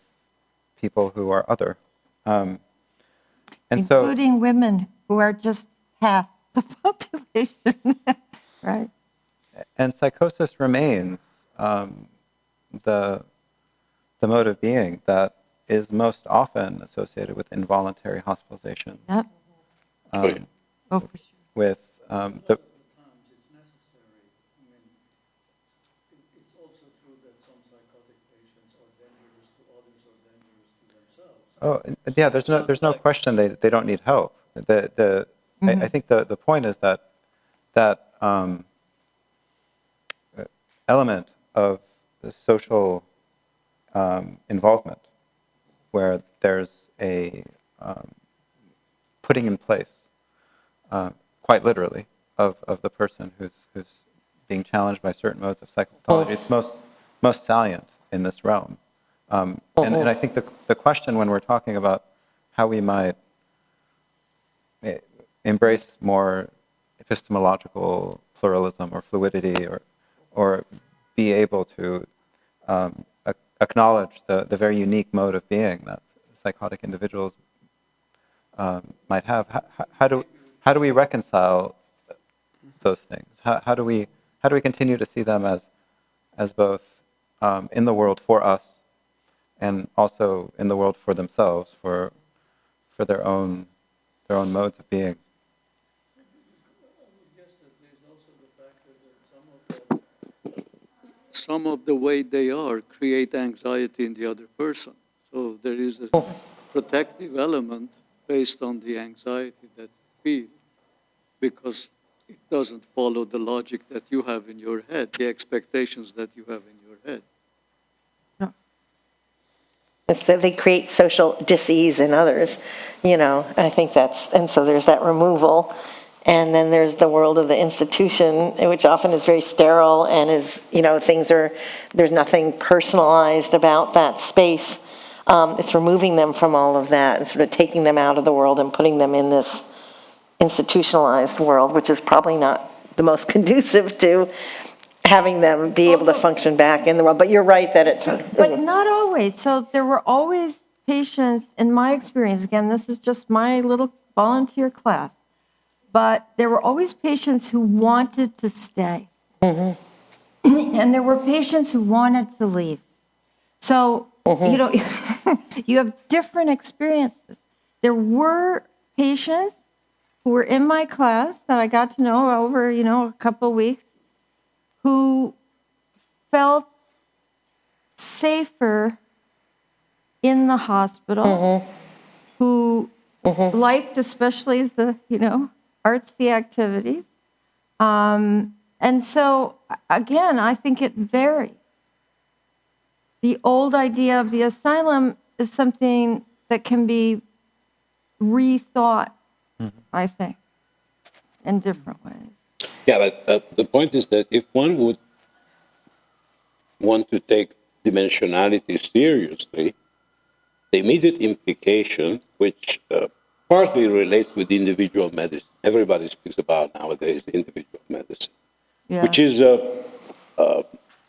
people who are other, and including women who are just half the population, right? And psychosis remains the mode of being that is most often associated with involuntary hospitalization. Yep. For sure. With the It's necessary. I mean, it's also true that some psychotic patients are dangerous to others or dangerous to themselves. Oh, yeah. There's no question they don't need help. I think the point is that element of the social involvement, where there's a putting in place, quite literally, of the person who's being challenged by certain modes of psychopathology. It's most salient in this realm. And I think the question, when we're talking about how we might embrace more epistemological pluralism or fluidity, or be able to acknowledge the very unique mode of being that psychotic individuals might have. How do we reconcile those things? How do we continue to see them as both in the world for us and also in the world for themselves, for their own modes of being? Some of the way they are create anxiety in the other person. So there is a protective element based on the anxiety that you feel, because it doesn't follow the logic that you have in your head, the expectations that you have in your head. So they create social dis-ease in others, I think and so there's that removal. And then there's the world of the institution, which often is very sterile and there's nothing personalized about that space. It's removing them from all of that and sort of taking them out of the world and putting them in this institutionalized world, which is probably not the most conducive to having them be able to function back in the world. But you're right that it's... But not always. So there were always patients, in my experience, again, this is just my little volunteer class, but there were always patients who wanted to stay. And there were patients who wanted to leave. So, you have different experiences. There were patients who were in my class that I got to know over, a couple of weeks, who felt safer in the hospital, who liked especially the, artsy activities. And so, again, I think it varies. The old idea of the asylum is something that can be rethought, I think, in different ways. Yeah, but the point is that if one would want to take dimensionality seriously, the immediate implication, which partly relates with individual medicine, everybody speaks about nowadays individual medicine, which is an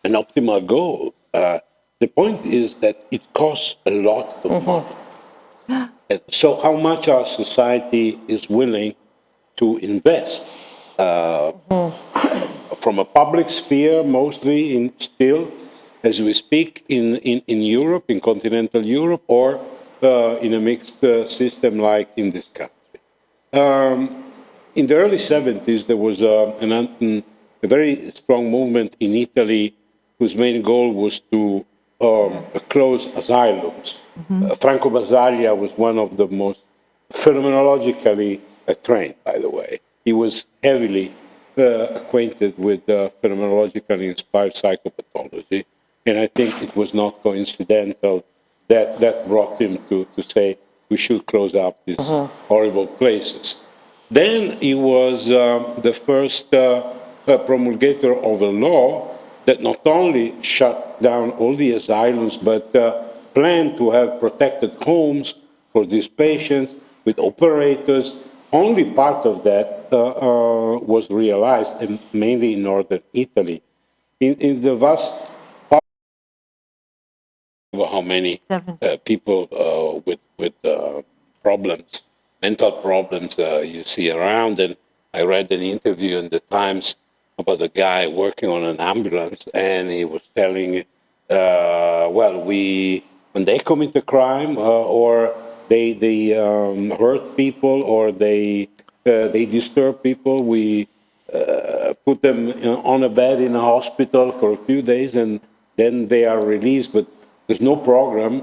optimal goal. The point is that it costs a lot of money. And so how much our society is willing to invest from a public sphere, mostly still, as we speak, in Europe, in continental Europe, or in a mixed system like in this country. In the early 70s, there was a very strong movement in Italy whose main goal was to close asylums. Franco Basaglia was one of the most phenomenologically trained, by the way. He was heavily acquainted with phenomenologically inspired psychopathology, and I think it was not coincidental that brought him to say we should close up these horrible places. Then he was the first promulgator of a law that not only shut down all the asylums, but planned to have protected homes for these patients with operators. Only part of that was realized, and mainly in northern Italy. In the vast part of how many people with problems, mental problems you see around, and I read an interview in the Times about a guy working on an ambulance, and he was telling, when they commit a crime or they hurt people or they disturb people, we put them on a bed in a hospital for a few days, and then they are released. But there's no program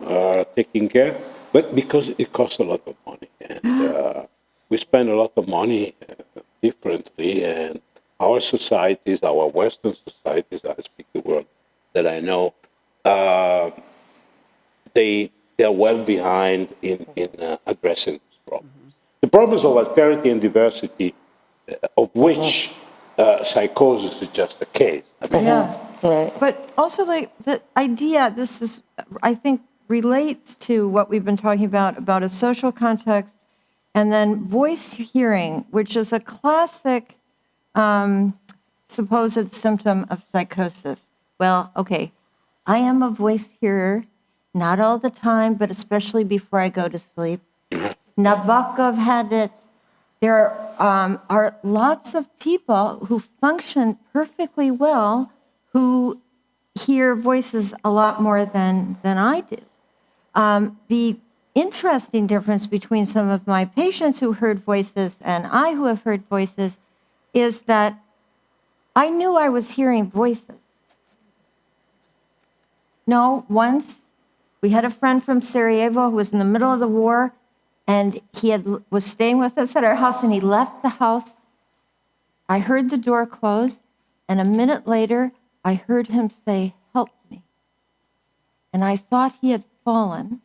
taking care. But because it costs a lot of money, and we spend a lot of money differently, and our societies, our Western societies, I speak the word that I know, they are well behind in addressing these problems. The problems of alterity and diversity, of which psychosis is just a case. Right. But also, like, the idea, this is, I think, relates to what we've been talking about a social context, and then voice hearing, which is a classic supposed symptom of psychosis. Well, okay, I am a voice hearer, not all the time, but especially before I go to sleep. Nabokov had it. there are lots of people who function perfectly well who hear voices a lot more than I do. The interesting difference between some of my patients who heard voices and I who have heard voices is that I knew I was hearing voices. No, once we had a friend from Sarajevo who was in the middle of the war, and he was staying with us at our house, and he left the house. I heard the door close, and a minute later, I heard him say, "Help me." And I thought he had fallen,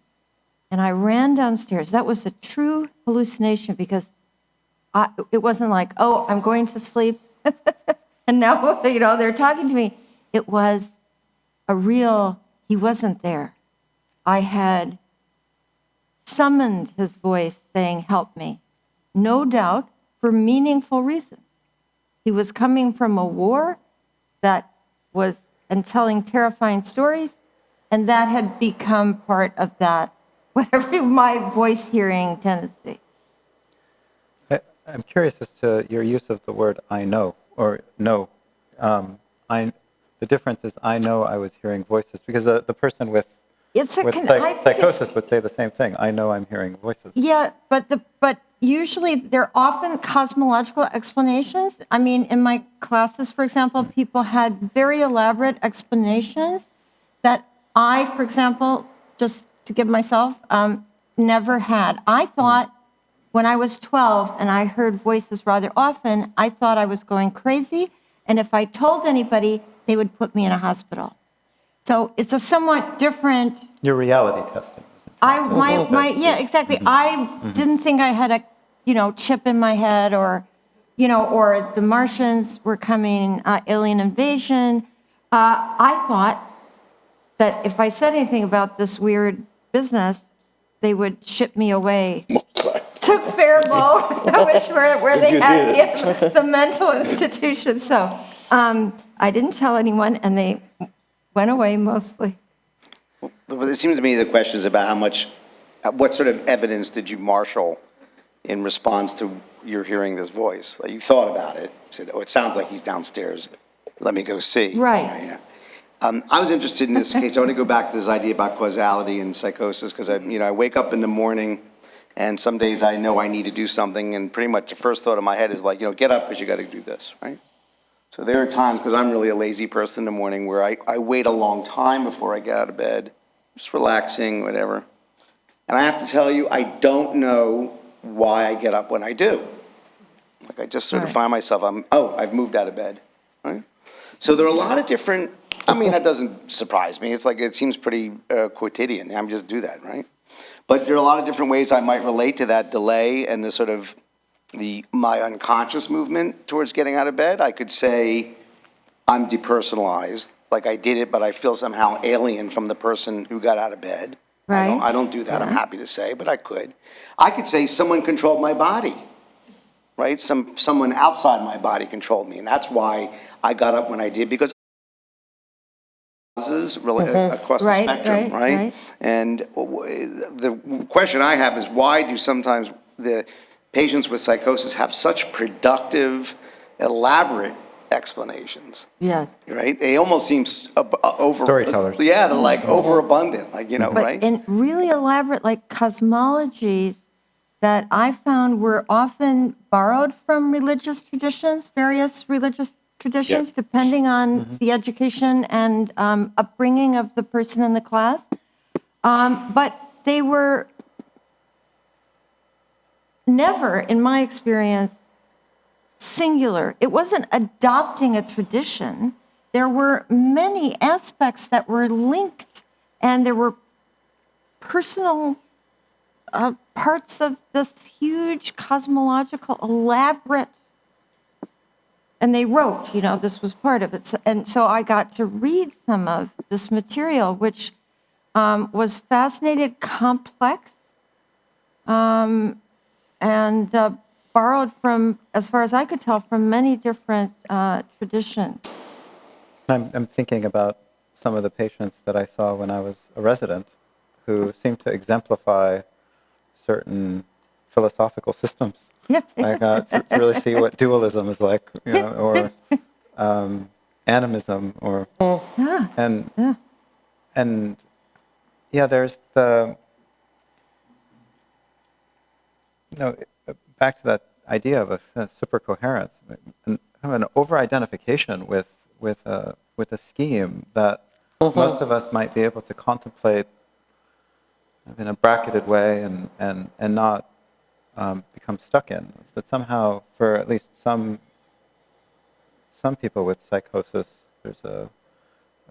and I ran downstairs. That was a true hallucination because it wasn't like, oh, I'm going to sleep, and now, they're talking to me. It was a real, he wasn't there. I had summoned his voice saying, "Help me," no doubt for meaningful reasons. He was coming from a war and telling terrifying stories, and that had become part of that, whatever my voice hearing tendency. I'm curious as to your use of the word "I know" or "no." The difference is I know I was hearing voices, because the person with psychosis would say the same thing. I know I'm hearing voices. Yeah, but usually they're often cosmological explanations. I mean, in my classes, for example, people had very elaborate explanations that I, for example, just to give myself, never had. I thought when I was 12 and I heard voices rather often, I thought I was going crazy. And if I told anybody, they would put me in a hospital. So it's a somewhat different. Your reality testing. Yeah, exactly. I didn't think I had a, chip in my head, or the Martians were coming, alien invasion. I thought that if I said anything about this weird business, they would ship me away to Faribault, where they had the mental institution. So I didn't tell anyone, and they went away mostly. Well, it seems to me the question is about what sort of evidence did you marshal in response to your hearing this voice? Like, you thought about it, said, "Oh, it sounds like he's downstairs. Let me go see." Right. Yeah. I was interested in this case. I want to go back to this idea about causality and psychosis, because I wake up in the morning, and some days I know I need to do something, and pretty much the first thought in my head is like, get up because you got to do this, right? So there are times, because I'm really a lazy person in the morning, where I wait a long time before I get out of bed, just relaxing, whatever. And I have to tell you, I don't know why I get up when I do. Like, I just sort of find myself, I've moved out of bed, right? So there are a lot of different, that doesn't surprise me. It's like, it seems pretty quotidian. I just do that, right? But there are a lot of different ways I might relate to that delay and the sort of my unconscious movement towards getting out of bed. I could say I'm depersonalized, like I did it, but I feel somehow alien from the person who got out of bed. Right. I don't do that, I'm happy to say, but I could. I could say someone controlled my body, right? Someone outside my body controlled me, and that's why I got up when I did, because really across the spectrum, right? And the question I have is, why do sometimes the patients with psychosis have such productive, elaborate explanations? Yeah. Right? They almost seem over... Storytellers. Yeah, they're like overabundant, But right? in really elaborate, cosmologies that I found were often borrowed from religious traditions, various religious traditions, depending on the education and upbringing of the person in the class. But they were never, in my experience, singular. It wasn't adopting a tradition. There were many aspects that were linked, and there were personal parts of this huge cosmological, elaborate, and they wrote, this was part of it. So I got to read some of this material, which was fascinating, complex, and borrowed from, as far as I could tell, from many different traditions. I'm thinking about some of the patients that I saw when I was a resident who seemed to exemplify certain philosophical systems Yeah. Like to really see what dualism is like, or animism, or Yeah. and Yeah. and yeah, there's the back to that idea of a supercoherence, and kind of an over-identification with a scheme that most of us might be able to contemplate in a bracketed way and not become stuck in. But somehow, for at least some people with psychosis, there's a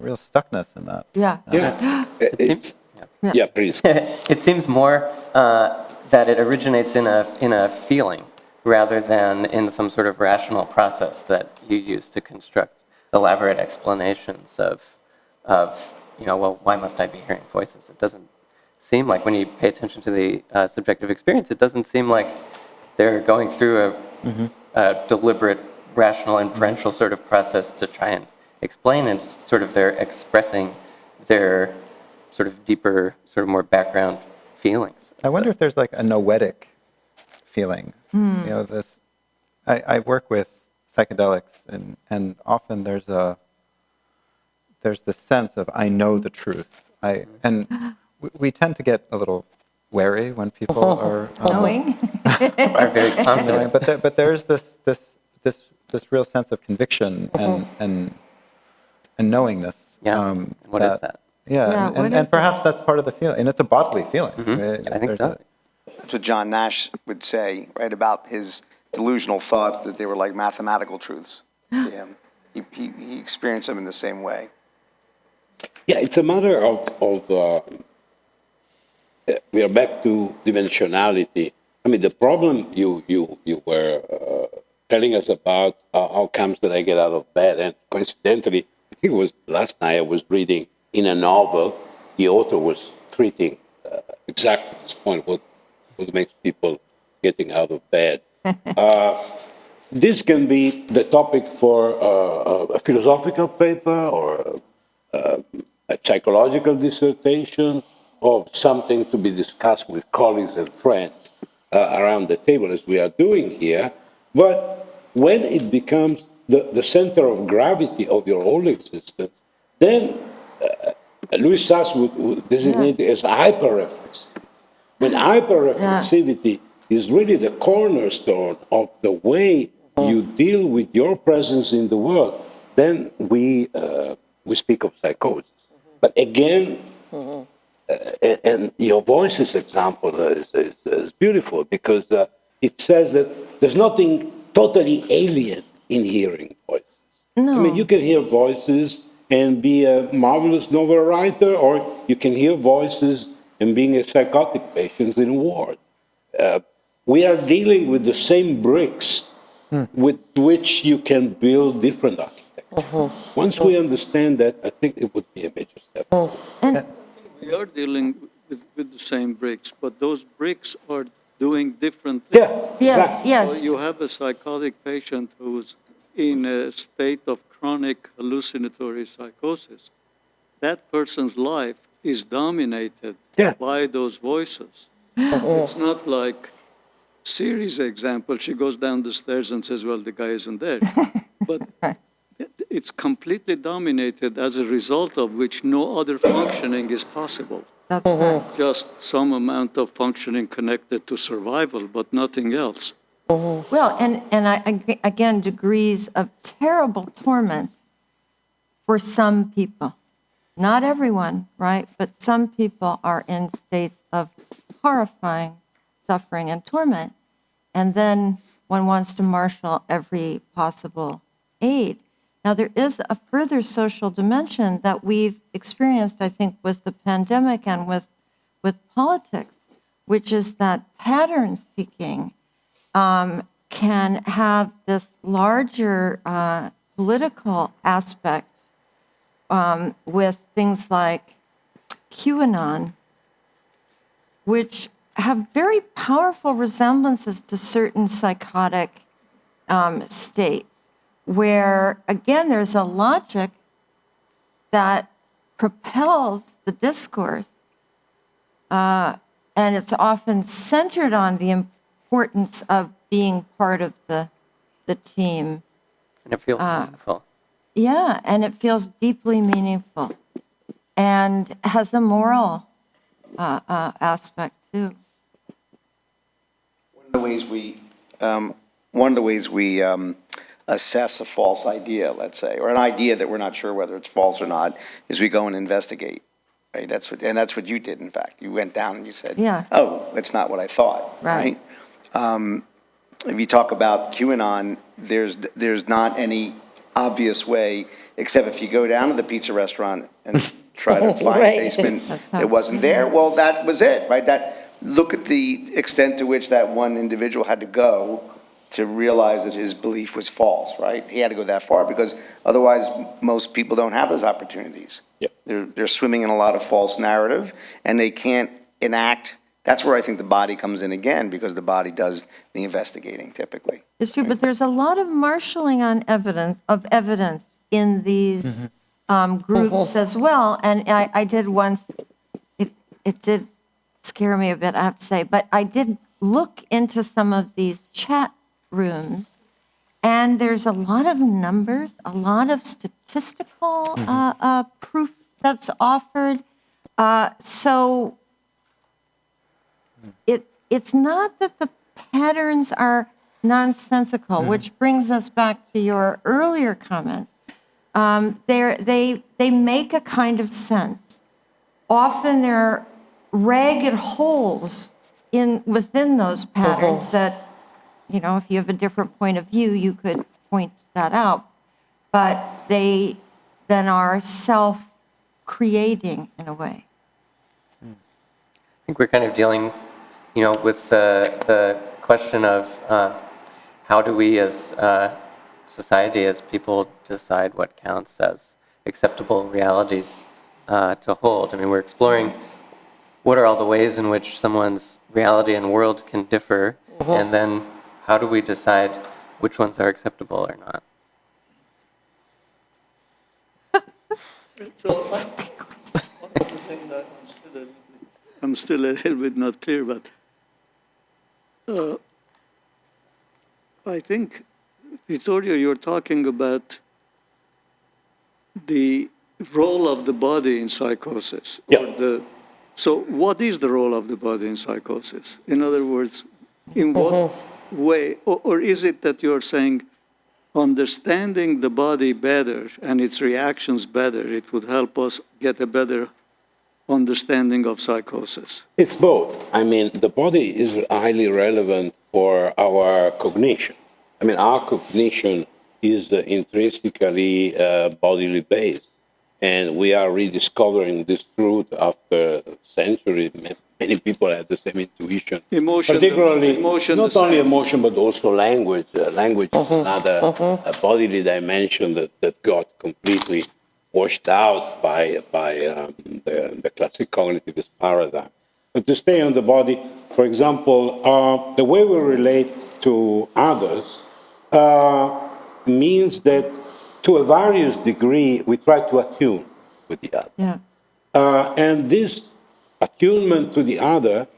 real stuckness in that. Yeah. Yeah, It seems, yeah, please. it seems more that it originates in a feeling rather than in some sort of rational process that you use to construct elaborate explanations of well, why must I be hearing voices? It doesn't seem like, when you pay attention to the subjective experience, it doesn't seem like they're going through a deliberate, rational, inferential sort of process to try and explain, and sort of they're expressing their sort of deeper, sort of more background feelings. I wonder if there's like a noetic feeling. I work with psychedelics, and often there's this sense of I know the truth. And we tend to get a little wary when people are Knowing. Are very confident. but there's this real sense of conviction and knowingness. Yeah. And what is that? Yeah, Yeah, what and is perhaps that's part of the feeling, and it's a bodily feeling. I think There's so. That's what John Nash would say, right, about his delusional thoughts, that they were like mathematical truths to him. He experienced them in the same way. Yeah, it's a matter of we are back to dimensionality. I mean, the problem you were telling us about how comes that I get out of bed, and coincidentally, I think it was last night I was reading in a novel, the author was treating exactly this point, what makes people getting out of bed. This can be the topic for a philosophical paper or a psychological dissertation, or something to be discussed with colleagues and friends around the table, as we are doing here. But when it becomes the center of gravity of your whole existence, then Louis Sass would designate it as hyperreflexivity. When hyperreflexivity is really the cornerstone of the way you deal with your presence in the world, then we speak of psychosis. But again, and your voices example is beautiful, because it says that there's nothing totally alien in hearing voices. No. I mean, you can hear voices and be a marvelous novel writer, or you can hear voices and being a psychotic patient in a ward. We are dealing with the same bricks with which you can build different architecture. Once we understand that, I think it would be a major step. And We are dealing with the same bricks, but those bricks are doing different things. Yeah, yes, exactly. yes. So you have a psychotic patient who's in a state of chronic hallucinatory psychosis. That person's life is dominated by those voices. It's not like Siri's example. She goes down the stairs and says, well, the guy isn't there. But it's completely dominated, as a result of which no other functioning is possible. That's right. Just some amount of functioning connected to survival, but nothing else. Well, and again, degrees of terrible torment for some people. Not everyone, right? But some people are in states of horrifying suffering and torment. And then one wants to marshal every possible aid. Now, there is a further social dimension that we've experienced, I think, with the pandemic and with politics, which is that pattern seeking can have this larger political aspect with things like QAnon, which have very powerful resemblances to certain psychotic states, where, again, there's a logic that propels the discourse, and it's often centered on the importance of being part of the team. And it feels meaningful. Yeah, and it feels deeply meaningful and has a moral aspect too. One of the ways we assess a false idea, let's say, or an idea that we're not sure whether it's false or not, is we go and investigate. Right? That's what you did. In fact, you went down and you said, Yeah. "Oh, it's not what I thought." Right. If you talk about QAnon, there's not any obvious way, except if you go down to the pizza restaurant and try to find Right. a basement, That's how it wasn't there. Well, that was it, right? Look at the extent to which that one individual had to go to realize that his belief was false, right? He had to go that far because otherwise most people don't have those opportunities. Yeah. They're swimming in a lot of false narrative and they can't enact. That's where I think the body comes in again, because the body does the investigating typically. It's true, but there's a lot of marshaling on evidence in these groups as well. And I did once, it did scare me a bit, I have to say, but I did look into some of these chat rooms, and there's a lot of numbers, a lot of statistical proof that's offered. So it's not that the patterns are nonsensical, which brings us back to your earlier comments. They make a kind of sense. Often there are ragged holes within those patterns that, if you have a different point of view, you could point that out. But they then are self-creating in a way. I think we're kind of dealing, with the question of how do we as society, as people, decide what counts as acceptable realities to hold. I mean, we're exploring what are all the ways in which someone's reality and world can differ, and then how do we decide which ones are acceptable or not? So one of the things I'm still a little bit not clear, but I think, Vittorio, you're talking about the role of the body in psychosis. Yeah. So what is the role of the body in psychosis? In other words, in what way, or is it that you're saying understanding the body better and its reactions better, it would help us get a better understanding of psychosis? It's both. I mean, the body is highly relevant for our cognition. I mean, our cognition is intrinsically bodily based. And we are rediscovering this truth after centuries. Many people had the same intuition. Particularly, not only emotion, but also language. Language is another bodily dimension that got completely washed out by the classic cognitivist paradigm. But to stay on the body, for example, the way we relate to others means that to a various degree, we try to attune with the other. Yeah. And this attunement to the other,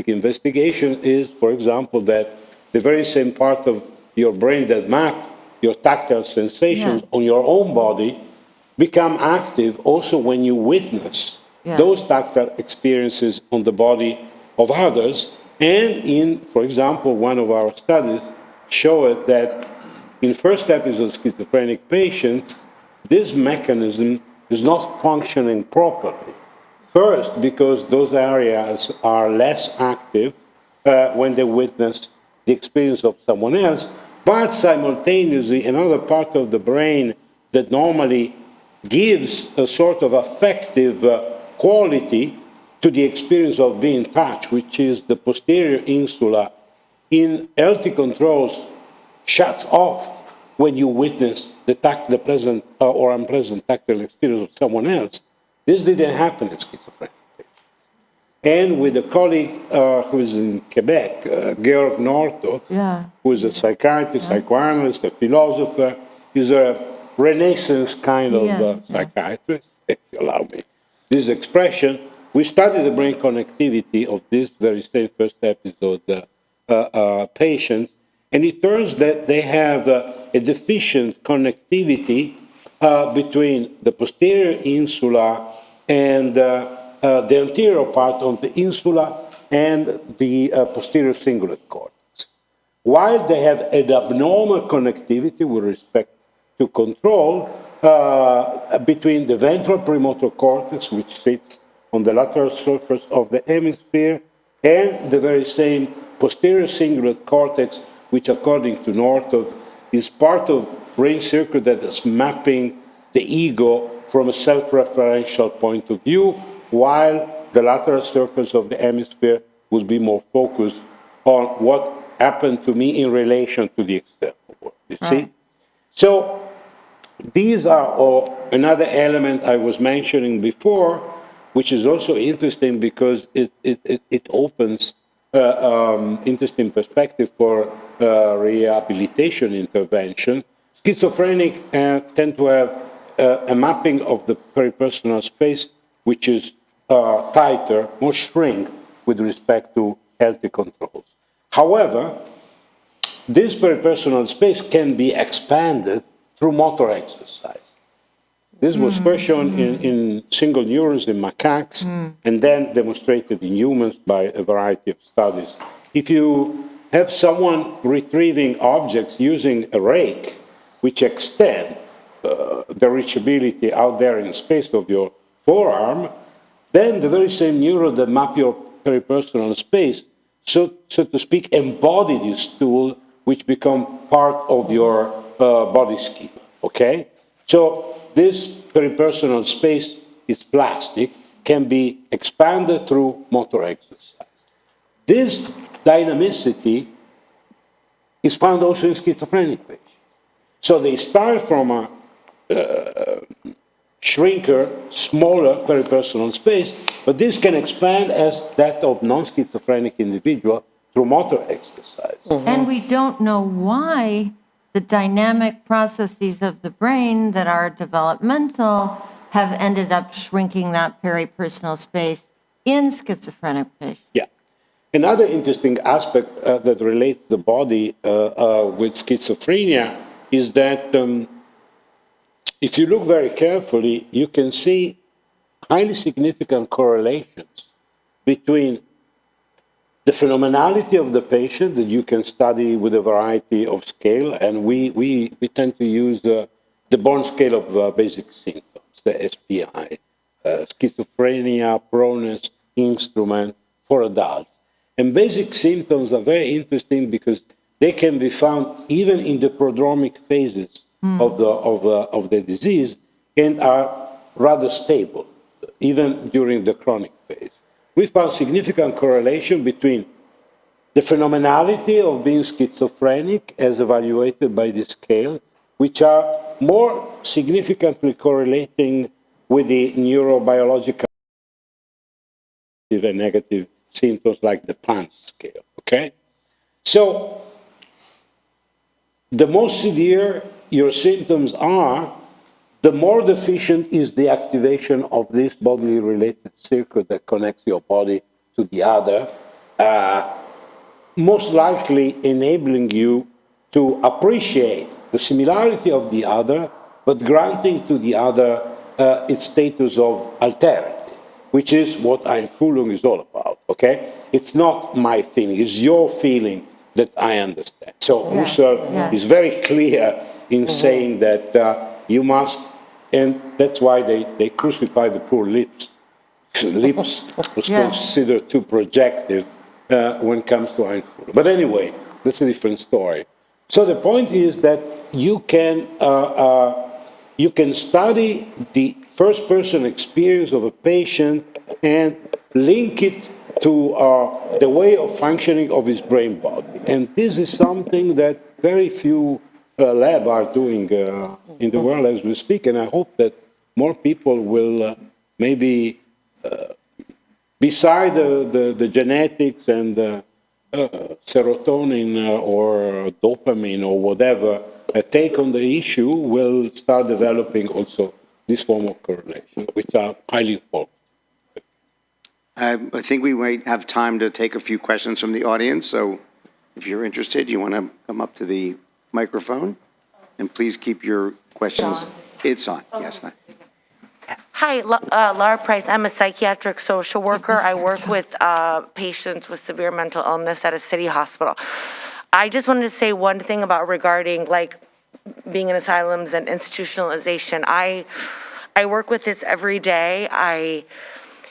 investigation is, for example, that the very same part of your brain that map your tactile sensations on your own body become active also when you witness those tactile experiences on the body of others. And in, for example, one of our studies showed that in first episode schizophrenic patients, this mechanism is not functioning properly. First, because those areas are less active when they witness the experience of someone else, but simultaneously another part of the brain that normally gives a sort of affective quality to the experience of being touched, which is the posterior insula, in healthy controls shuts off when you witness the present or unpleasant tactile experience of someone else. This didn't happen in schizophrenia. And with a colleague who is in Quebec, Georg Northoff, who is a psychiatrist, psychoanalyst, a philosopher, is a Renaissance kind of psychiatrist, if you allow me this expression. we studied the brain connectivity of this very same first episode patients, and it turns that they have a deficient connectivity between the posterior insula and the anterior part of the insula and the posterior cingulate cortex. While they have an abnormal connectivity with respect to control between the ventral premotor cortex, which sits on the lateral surface of the hemisphere, and the very same posterior cingulate cortex, which according to Northrop is part of brain circuit that is mapping the ego from a self-referential point of view, while the lateral surface of the hemisphere will be more focused on what happened to me in relation to the external world. You see? So these are another element I was mentioning before, which is also interesting because it opens interesting perspective for rehabilitation intervention. Schizophrenic tend to have a mapping of the peripersonal space which is tighter, more shrink with respect to healthy controls. However, this peripersonal space can be expanded through motor exercise. This was first shown in single neurons in macaques and then demonstrated in humans by a variety of studies. If you have someone retrieving objects using a rake, which extend the reachability out there in space of your forearm, then the very same neuron that map your peripersonal space, so to speak, embody this tool, which become part of your body schema, okay? So this peripersonal space is plastic, can be expanded through motor exercise. This dynamicity is found also in schizophrenic patients. So they start from a shrinker, smaller peripersonal space, but this can expand as that of non-schizophrenic individual through motor exercise. And we don't know why the dynamic processes of the brain that are developmental have ended up shrinking that peripersonal space in schizophrenic patients. Yeah. Another interesting aspect that relates the body with schizophrenia is that if you look very carefully, you can see highly significant correlations between the phenomenality of the patient that you can study with a variety of scale, and we tend to use the Born scale of basic symptoms, the SPI, schizophrenia, proneness, instrument for adults. And basic symptoms are very interesting because they can be found even in the prodromic phases of the disease and are rather stable, even during the chronic phase. We found significant correlation between the phenomenality of being schizophrenic as evaluated by the scale, which are more significantly correlating with the neurobiological and negative symptoms like the PANSS scale, okay? So, the more severe your symptoms are, the more deficient is the activation of this bodily related circuit that connects your body to the other, most likely enabling you to appreciate the similarity of the other, but granting to the other its status of alterity, which is what Einfühlung is all about, okay? It's not my feeling, it's your feeling that I understand. So Husserl is very clear in saying that you must, and that's why they crucify the poor lips. Lips was considered too projective when it comes to Einfühlung. But anyway, that's a different story. So the point is that you can study the first-person experience of a patient and link it to the way of functioning of his brain body. And this is something that very few labs are doing in the world as we speak, and I hope that more people will maybe, beside the genetics and serotonin or dopamine or whatever, take on the issue, will start developing also this form of correlation, which are highly important. I think we might have time to take a few questions from the audience, so if you're interested, you want to come up to the microphone, and please keep your questions. It's on, yes. Hi, Laura Price. I'm a psychiatric social worker. I work with patients with severe mental illness at a city hospital. I just wanted to say one thing about regarding like being in asylums and institutionalization. I work with this every day. I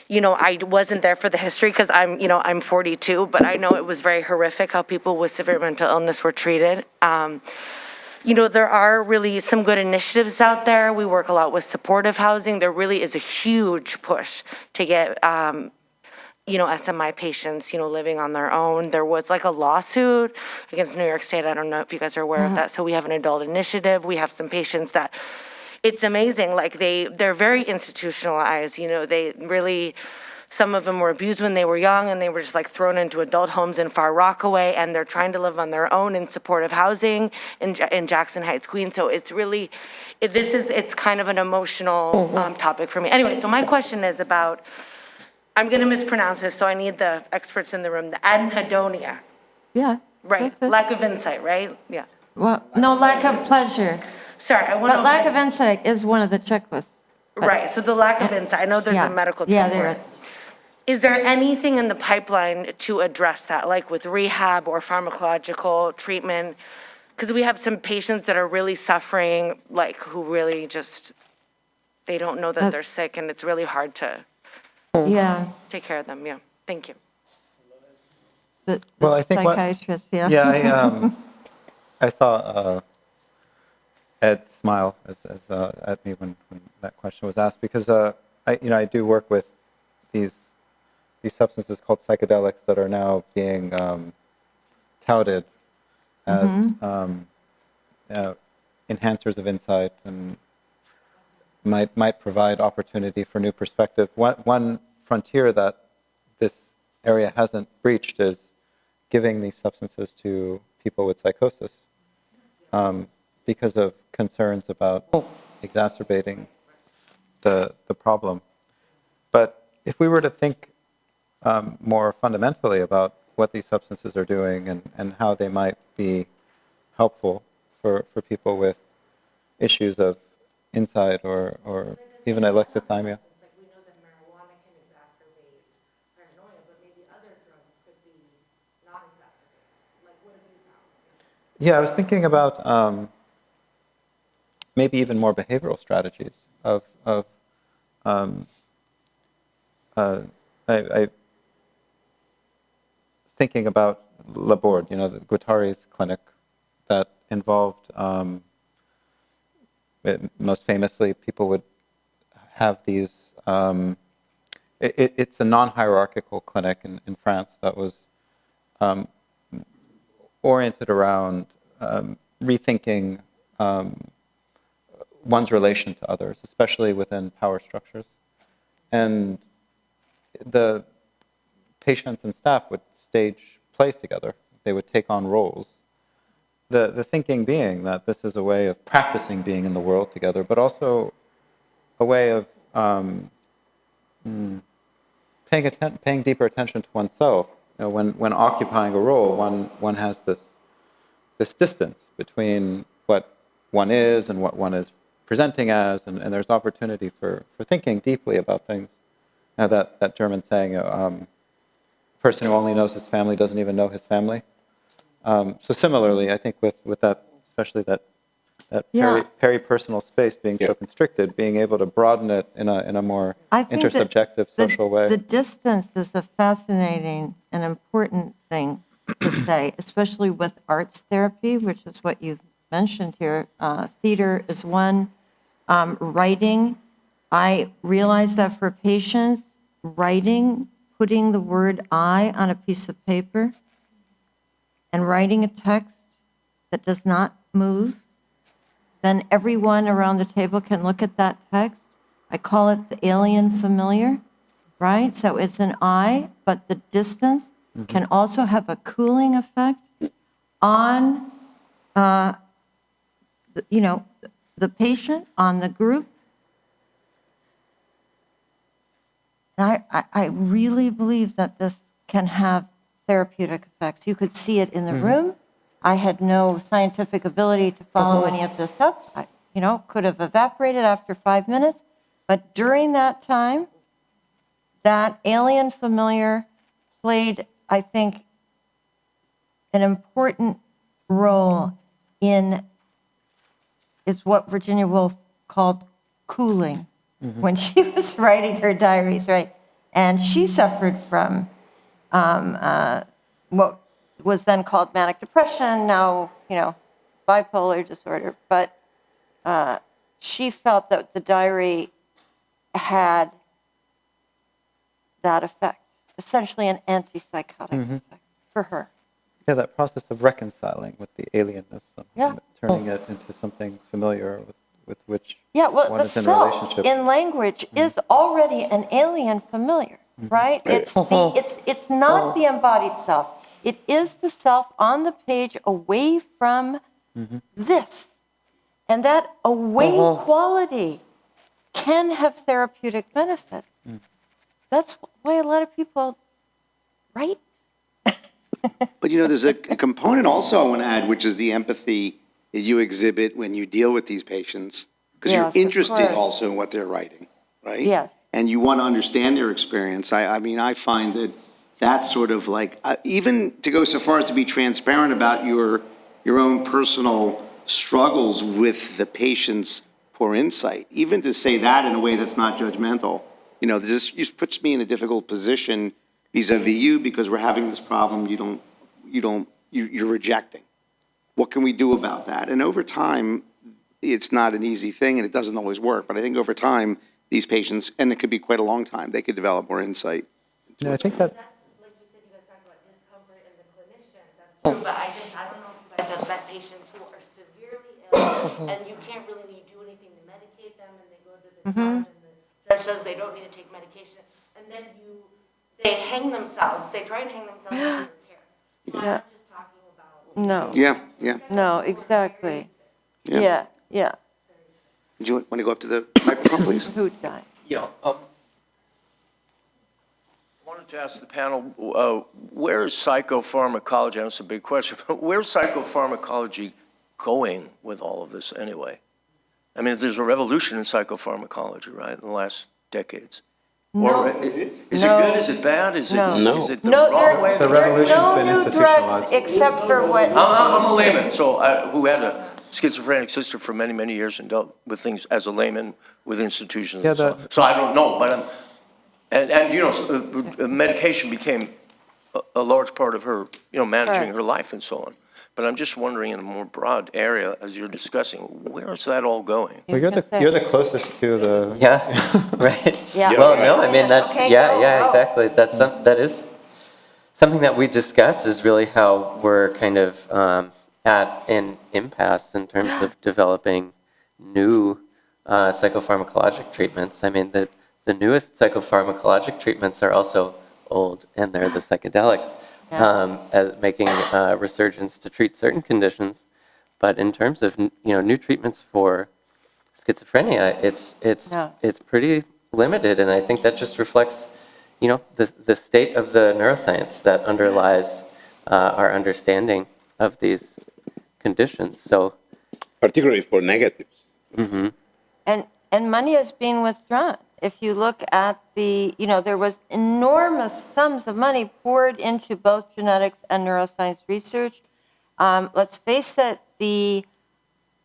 wasn't there for the history because I'm 42, but I know it was very horrific how people with severe mental illness were treated. There are really some good initiatives out there. We work a lot with supportive housing. There really is a huge push to get, SMI patients, living on their own. There was like a lawsuit against New York State. I don't know if you guys are aware of that. So we have an adult initiative. We have some patients that, it's amazing. Like they're very institutionalized. They really, some of them were abused when they were young and they were just like thrown into adult homes in Far Rockaway, and they're trying to live on their own in supportive housing in Jackson Heights, Queens. So it's really, it's kind of an emotional topic for me. Anyway, so my question is about, I'm going to mispronounce this, so I need the experts in the room, the anhedonia. Yeah. Right, lack of insight, right? Yeah. Well, no, lack of pleasure. Sorry, I want to. But lack of insight is one of the checklists. Right, so the lack of insight, I know there's a medical term Yeah, for there it. is. Is there anything in the pipeline to address that, like with rehab or pharmacological treatment? Because we have some patients that are really suffering, like who really just, they don't know that they're sick, and it's really hard to take care of them. Yeah, thank you. Well, I think psychiatrist, I saw Ed smile at me when that question was asked, because I do work with these substances called psychedelics that are now being touted as enhancers of insight and might provide opportunity for new perspective. One frontier that this area hasn't breached is giving these substances to people with psychosis, because of concerns about exacerbating the problem. But if we were to think more fundamentally about what these substances are doing and how they might be helpful for people with issues of insight or even alexithymia. We know that marijuana can exacerbate paranoia, but maybe other drugs could be not exacerbated. Like, what have you found? Yeah, I was thinking about maybe even more behavioral strategies I thinking about Laborde, the Guattari's clinic that involved, most famously, people would have these, it's a non-hierarchical clinic in France that was oriented around rethinking one's relation to others, especially within power structures. And the patients and staff would stage plays together. They would take on roles. The thinking being that this is a way of practicing being in the world together, but also a way of paying deeper attention to oneself. When occupying a role, one has this distance between what one is and what one is presenting as, and there's opportunity for thinking deeply about things. Now that German saying, a person who only knows his family doesn't even know his family. So similarly, I think with that, especially that peripersonal space being so constricted, being able to broaden it in a more intersubjective social way. The distance is a fascinating and important thing to say, especially with arts therapy, which is what you've mentioned here. Theater is one. Writing, I realize that for patients, writing, putting the word I on a piece of paper and writing a text that does not move, then everyone around the table can look at that text. I call it the alien familiar, right? So it's an I, but the distance can also have a cooling effect on, the patient, on the group. And I really believe that this can have therapeutic effects. You could see it in the room. I had no scientific ability to follow any of this up. I, could have evaporated after 5 minutes. But during that time, that alien familiar played, I think, an important role in, is what Virginia Woolf called cooling when she was writing her diaries, right? And she suffered from what was then called manic depression, now, bipolar disorder. But she felt that the diary had that effect, essentially an antipsychotic effect for her. Yeah, that process of reconciling with the alienness, and turning it into something familiar with which one the is in self relationship. in language is already an alien familiar, right? It's not the embodied self. It is the self on the page away from this. And that away quality can have therapeutic benefits. That's why a lot of people write. But there's a component also I want to add, which is the empathy that you exhibit when you deal with these patients, because Yes, you're of interested course. also in what they're writing, right? Yes. And you want to understand their experience. I mean, I find that that's sort of like, even to go so far as to be transparent about your own personal struggles with the patient's poor insight, even to say that in a way that's not judgmental, this just puts me in a difficult position vis-a-vis you, because we're having this problem you're rejecting. What can we do about that? And over time, it's not an easy thing, and it doesn't always work. But I think over time, these patients, and it could be quite a long time, they could develop more insight. Yeah, I think that. Like you said, you guys talked about discomfort in the clinician. That's true, but I don't know if you guys have met patients who are severely ill, and you can't really do anything to medicate them, and they go to the judge, and the judge says they don't need to take medication, and then they hang themselves. They try and hang themselves in your care. So I'm not just talking about. No. Yeah. No, exactly. Yeah. Yeah. Do you want to go up to the microphone, please? Who died? Yeah. Wanted to ask the panel, where is psychopharmacology? I know it's a big question, but where's psychopharmacology going with all of this anyway? I mean, there's a revolution in psychopharmacology, right, in the last decades. No. Or is it No. good? Is it bad? Is it, No. is it the No, wrong way? The there's revolution's no been new drugs institutionalized. except for what. I'm a layman, so who had a schizophrenic sister for many, many years and dealt with things as a layman with institutions. Yeah, and so on. So I don't know, but medication became a large part of her, managing her life and so on. But I'm just wondering, in a more broad area, as you're discussing, where is that all going? Well, you're the closest to the. Yeah, right. Yeah. Well, no, I mean, that's, Okay, yeah, go, yeah, go. exactly. That is something that we discuss, is really how we're kind of at an impasse in terms of developing new psychopharmacologic treatments. I mean, the newest psychopharmacologic treatments are also old, and they're the psychedelics, as making resurgence to treat certain conditions. But in terms of new treatments for schizophrenia, it's pretty limited, and I think that just reflects the state of the neuroscience that underlies our understanding of these conditions. So, particularly for negatives. And money is being withdrawn. If you look at there was enormous sums of money poured into both genetics and neuroscience research. Let's face it, the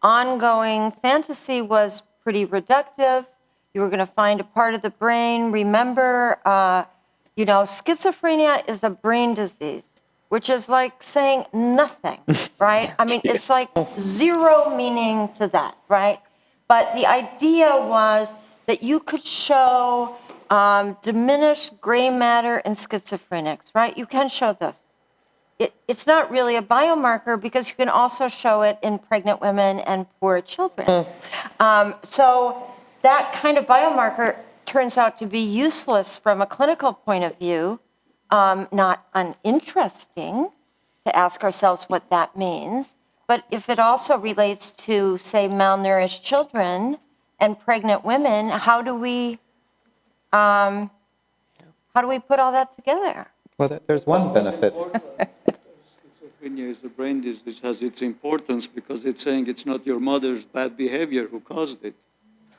ongoing fantasy was pretty reductive. You were going to find a part of the brain. Remember, schizophrenia is a brain disease, which is like saying nothing, right? I mean, it's like zero meaning to that, right? But the idea was that you could show diminished gray matter in schizophrenics, right? You can show this. It's not really a biomarker because you can also show it in pregnant women and poor children. So that kind of biomarker turns out to be useless from a clinical point of view, not uninteresting to ask ourselves what that means. But if it also relates to, say, malnourished children and pregnant women, how do we How do we put all that together? Well, there's one benefit. Schizophrenia is a brain disease, has its importance because it's saying it's not your mother's bad behavior who caused it,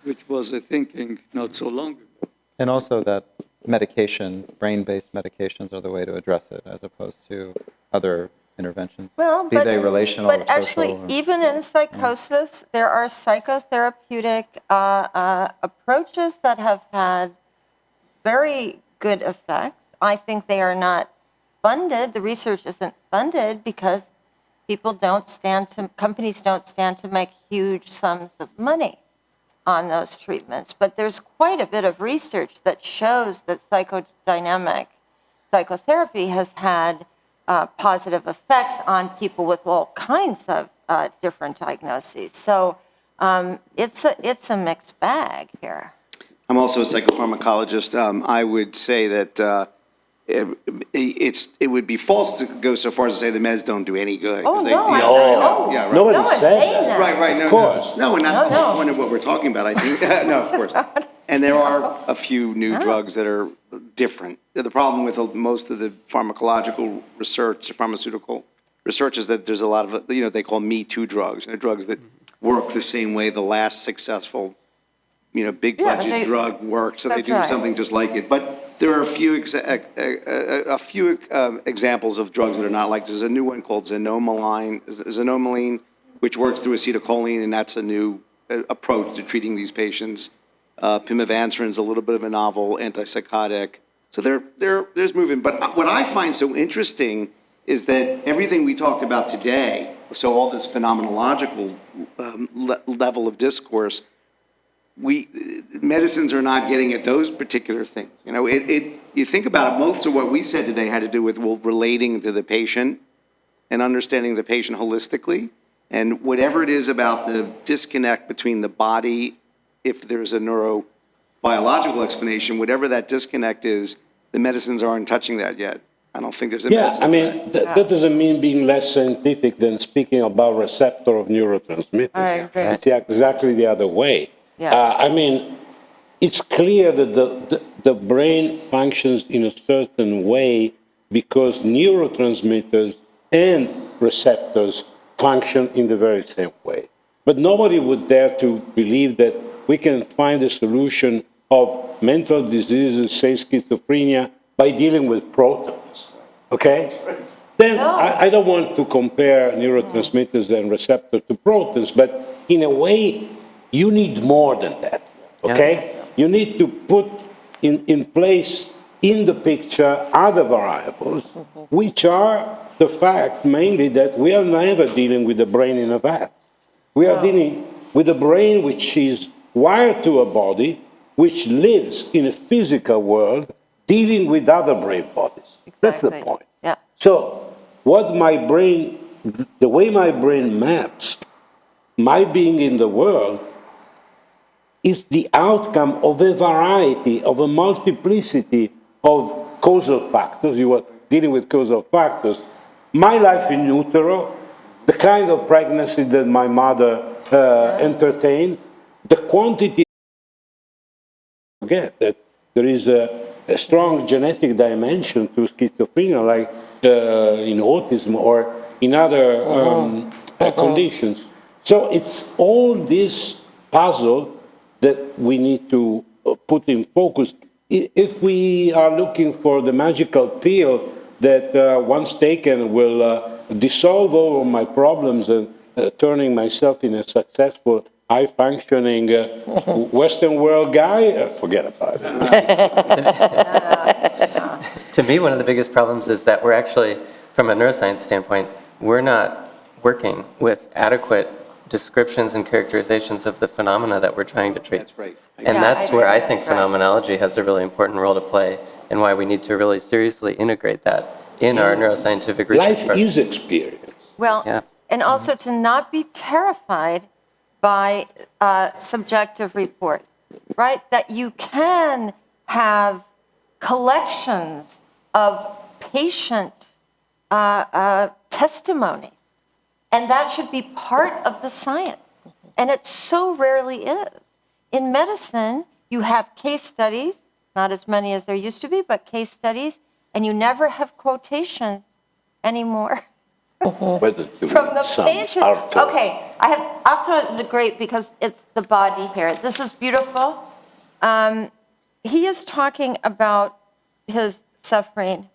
which was a thinking not so long ago. And also that medications, brain-based medications, are the way to address it, as opposed to other interventions, Well, be they relational or but social. actually, even in psychosis, there are psychotherapeutic approaches that have had very good effects. I think they are not funded. The research isn't funded because companies don't stand to make huge sums of money on those treatments. But there's quite a bit of research that shows that psychodynamic psychotherapy has had positive effects on people with all kinds of different diagnoses. So it's a mixed bag here. I'm also a psychopharmacologist. I would say that it would be false to go so far as to say the meds don't do any good. Oh, 'cause no, yeah, right. Nobody No one's said saying that. that. Right, Of no, course. no, and that's No, the no. whole point of what we're talking about, I think. No, of course. And there are a few new drugs that are different. The problem with most of the pharmacological research, pharmaceutical research, is that there's a lot of, they call Me Too drugs. They're drugs that work the same way the last successful, big budget drug worked, so they That's do right. something just like it. But there are a few examples of drugs that are not like. There's a new one called xanomeline, which works through acetylcholine, and that's a new approach to treating these patients. Pimavanserin's a little bit of a novel antipsychotic. So there's movement. But what I find so interesting is that everything we talked about today, so all this phenomenological level of discourse, medicines are not getting at those particular things. You think about it, most of what we said today had to do with relating to the patient and understanding the patient holistically. And whatever it is about the disconnect between the body, if there's a neurobiological explanation, whatever that disconnect is, the medicines aren't touching that yet. I don't think there's a medicine. I mean, that doesn't mean being less scientific than speaking about receptor of neurotransmitters. I agree. It's exactly the other way. Yeah. I mean, it's clear that the brain functions in a certain way because neurotransmitters and receptors function in the very same way. But nobody would dare to believe that we can find a solution of mental diseases, say schizophrenia, by dealing with protons, okay? Then I don't want to compare neurotransmitters and receptors to protons, but in a way, you need more than that, okay? Yeah. You need to put in place in the picture other variables, which are the fact mainly that we are never dealing with the brain in a vat. We are dealing with a brain which is wired to a body, which lives in a physical world, dealing with other brain bodies. Exactly. That's the point. Yeah. So, the way my brain maps my being in the world is the outcome of a variety, of a multiplicity of causal factors. You were dealing with causal factors. My life in utero, the kind of pregnancy that my mother entertained, the quantity. Forget that there is a strong genetic dimension to schizophrenia, like in autism or in other conditions. So it's all this puzzle that we need to put in focus. If we are looking for the magical pill that once taken will dissolve all of my problems and turning myself in a successful, high-functioning Western world guy, forget about it. To me, one of the biggest problems is that we're actually, from a neuroscience standpoint, we're not working with adequate descriptions and characterizations of the phenomena that we're trying to treat. That's right. And that's where I think phenomenology has a really important role to play, and why we need to really seriously integrate that in our neuroscientific research. Life is experience. Well, and also to not be terrified by subjective report, right? That you can have collections of patient testimonies, and that should be part of the science. And it so rarely is. In medicine, you have case studies, not as many as there used to be, but case studies, and you never have quotations anymore from the patients. Okay, I have, Arto is great because it's the body here. This is beautiful. He is talking about his suffering.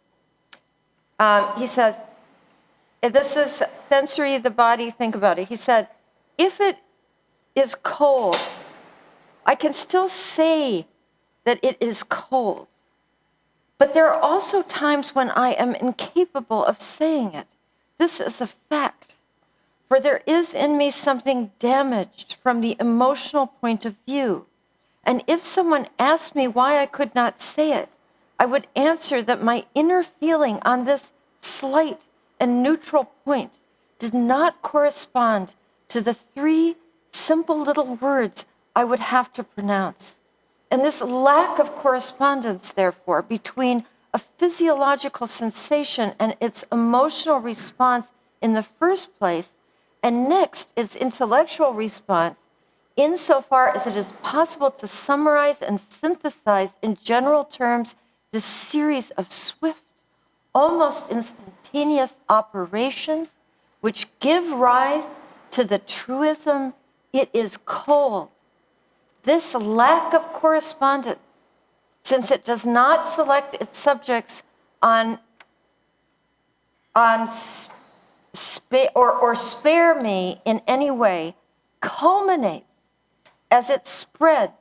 He says, this is sensory of the body, think about it. He said, if it is cold, I can still say that it is cold. But there are also times when I am incapable of saying it. This is a fact. For there is in me something damaged from the emotional point of view. And if someone asked me why I could not say it, I would answer that my inner feeling on this slight and neutral point did not correspond to the 3 simple little words I would have to pronounce. And this lack of correspondence, therefore, between a physiological sensation and its emotional response in the first place, and next, its intellectual response, insofar as it is possible to summarize and synthesize in general terms this series of swift, almost instantaneous operations which give rise to the truism, it is cold. This lack of correspondence, since it does not select its subjects or spare me in any way, culminates as it spreads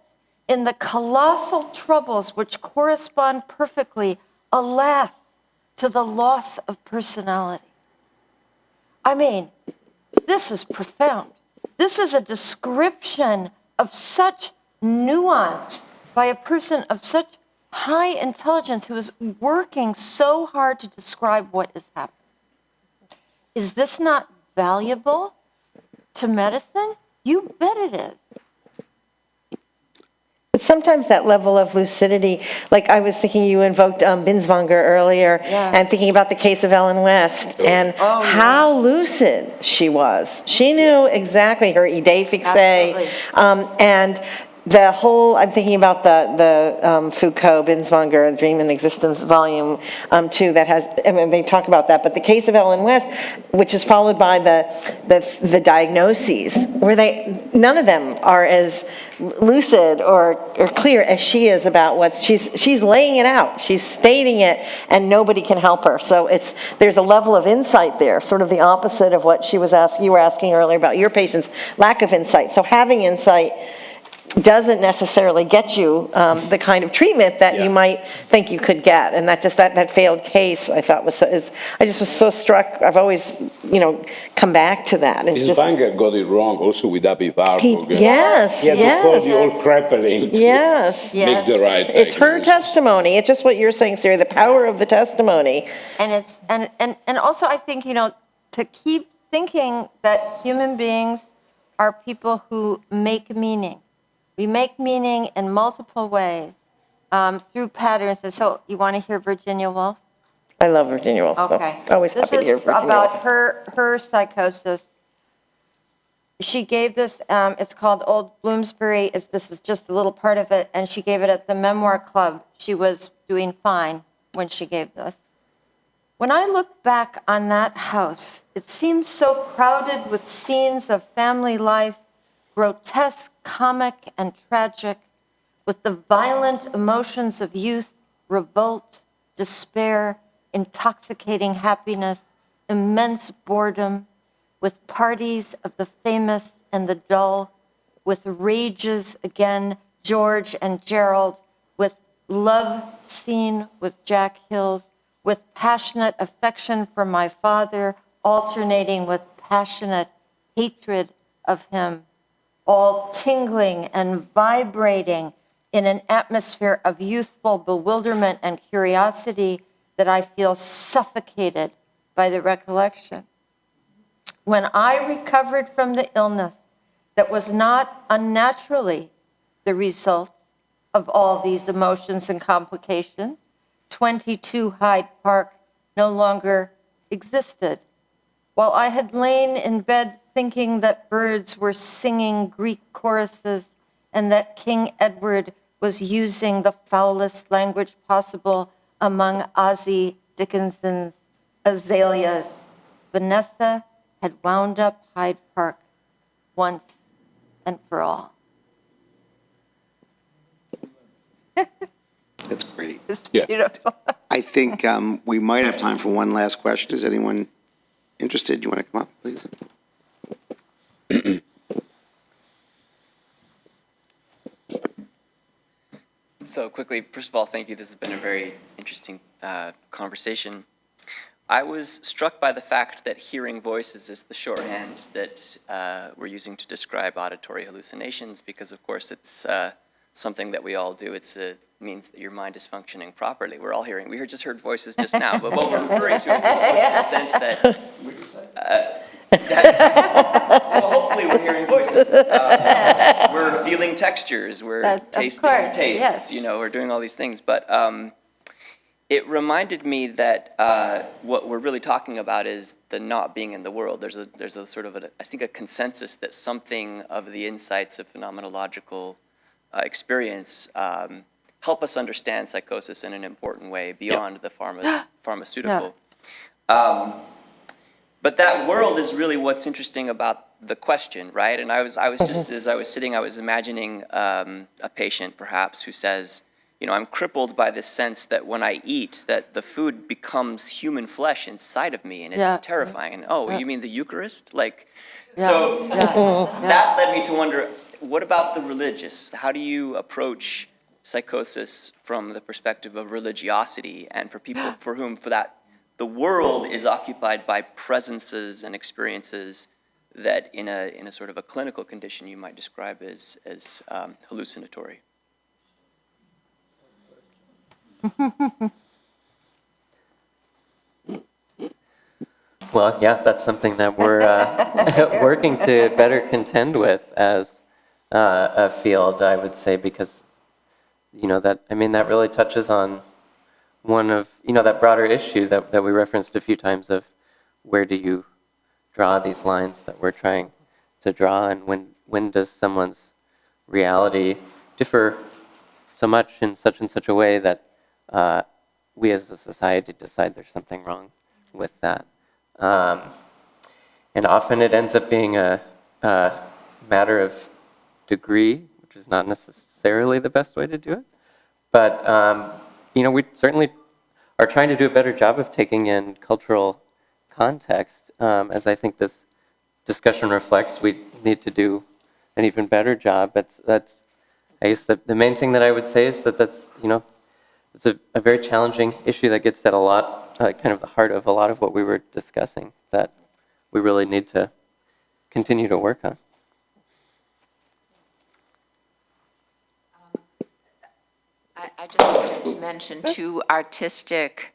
in the colossal troubles which correspond perfectly, alas, to the loss of personality. I mean, this is profound. This is a description of such nuance by a person of such high intelligence who is working so hard to describe what is happening. Is this not valuable to medicine? You bet it is. But sometimes that level of lucidity, like I was thinking you invoked Binswanger earlier, and thinking about the case of Ellen West, and how lucid she was. She knew exactly her idée fixe, and the whole, I'm thinking about the Foucault, Binswanger, Dream and Existence Volume 2 that has, I mean, they talk about that, but the case of Ellen West, which is followed by the diagnoses, where none of them are as lucid or clear as she is about what she's laying it out, she's stating it, and nobody can help her. So there's a level of insight there, sort of the opposite of what you were asking earlier about your patient's lack of insight. So having insight doesn't necessarily get you the kind of treatment that you might think you could get, and that failed case I thought I just was so struck. I've always come back to that. Binswanger got it wrong also with Abby Warburg. Yes, he had to call the old Kreppeling to make the right diagnosis. It's her testimony. It's just what you're saying, Siri, the power of the testimony. And also I think to keep thinking that human beings are people who make meaning. We make meaning in multiple ways through patterns. And so you want to hear Virginia Woolf? I love Virginia Woolf. Okay. So always happy to hear Virginia Woolf. This is about her psychosis. She gave this, it's called Old Bloomsbury. This is just a little part of it. And she gave it at the Memoir Club. She was doing fine when she gave this. When I look back on that house, it seems so crowded with scenes of family life, grotesque, comic, and tragic, with the violent emotions of youth, revolt, despair, intoxicating happiness, immense boredom, with parties of the famous and the dull, with rages again, George and Gerald, with love scene with Jack Hills, with passionate affection for my father, alternating with passionate hatred of him, all tingling and vibrating in an atmosphere of youthful bewilderment and curiosity that I feel suffocated by the recollection. When I recovered from the illness that was not unnaturally the result of all these emotions and complications, 22 Hyde Park no longer existed. While I had lain in bed thinking that birds were singing Greek choruses and that King Edward was using the foulest language possible among Ozzie Dickinson's azaleas. Vanessa had wound up Hyde Park once and for all. That's great. It's Yeah. beautiful. I think we might have time for one last question. Is anyone interested? You want to come up, please? So quickly, first of all, thank you. This has been a very interesting conversation. I was struck by the fact that hearing voices is the shorthand that we're using to describe auditory hallucinations, because of course it's something that we all do. It means that your mind is functioning properly. We're all hearing. We just heard voices just now, but what we're referring to is the sense that, well, hopefully we're hearing voices. We're feeling textures. We're tasting tastes. Yes. You know, we're doing all these things. But it reminded me that what we're really talking about is the not being in the world. There's a sort of I think a consensus that something of the insights of phenomenological experience help us understand psychosis in an important way beyond the pharmaceutical. But that world is really what's interesting about the question, right? And I was just, as I was sitting, I was imagining a patient perhaps who says, you know, I'm crippled by this sense that when I eat, that the food becomes human flesh inside of me, and it's terrifying. And you mean the Eucharist? Like, so that led me to wonder, what about the religious? How do you approach psychosis from the perspective of religiosity, and for people for whom, the world is occupied by presences and experiences that in a sort of a clinical condition you might describe as hallucinatory? Well, yeah, that's something that we're working to better contend with as a field, I would say, because, you know, that really touches on one of, you know, that broader issue that we referenced a few times of where do you draw these lines that we're trying to draw, and when does someone's reality differ so much in such and such a way that we as a society decide there's something wrong with that. And often it ends up being a matter of degree, which is not necessarily the best way to do it. But, you know, we certainly are trying to do a better job of taking in cultural context. As I think this discussion reflects, we need to do an even better job. That's I guess the main thing that I would say is that's, you know, it's a very challenging issue that gets at a lot, kind of the heart of a lot of what we were discussing, that we really need to continue to work on. I just wanted to mention two artistic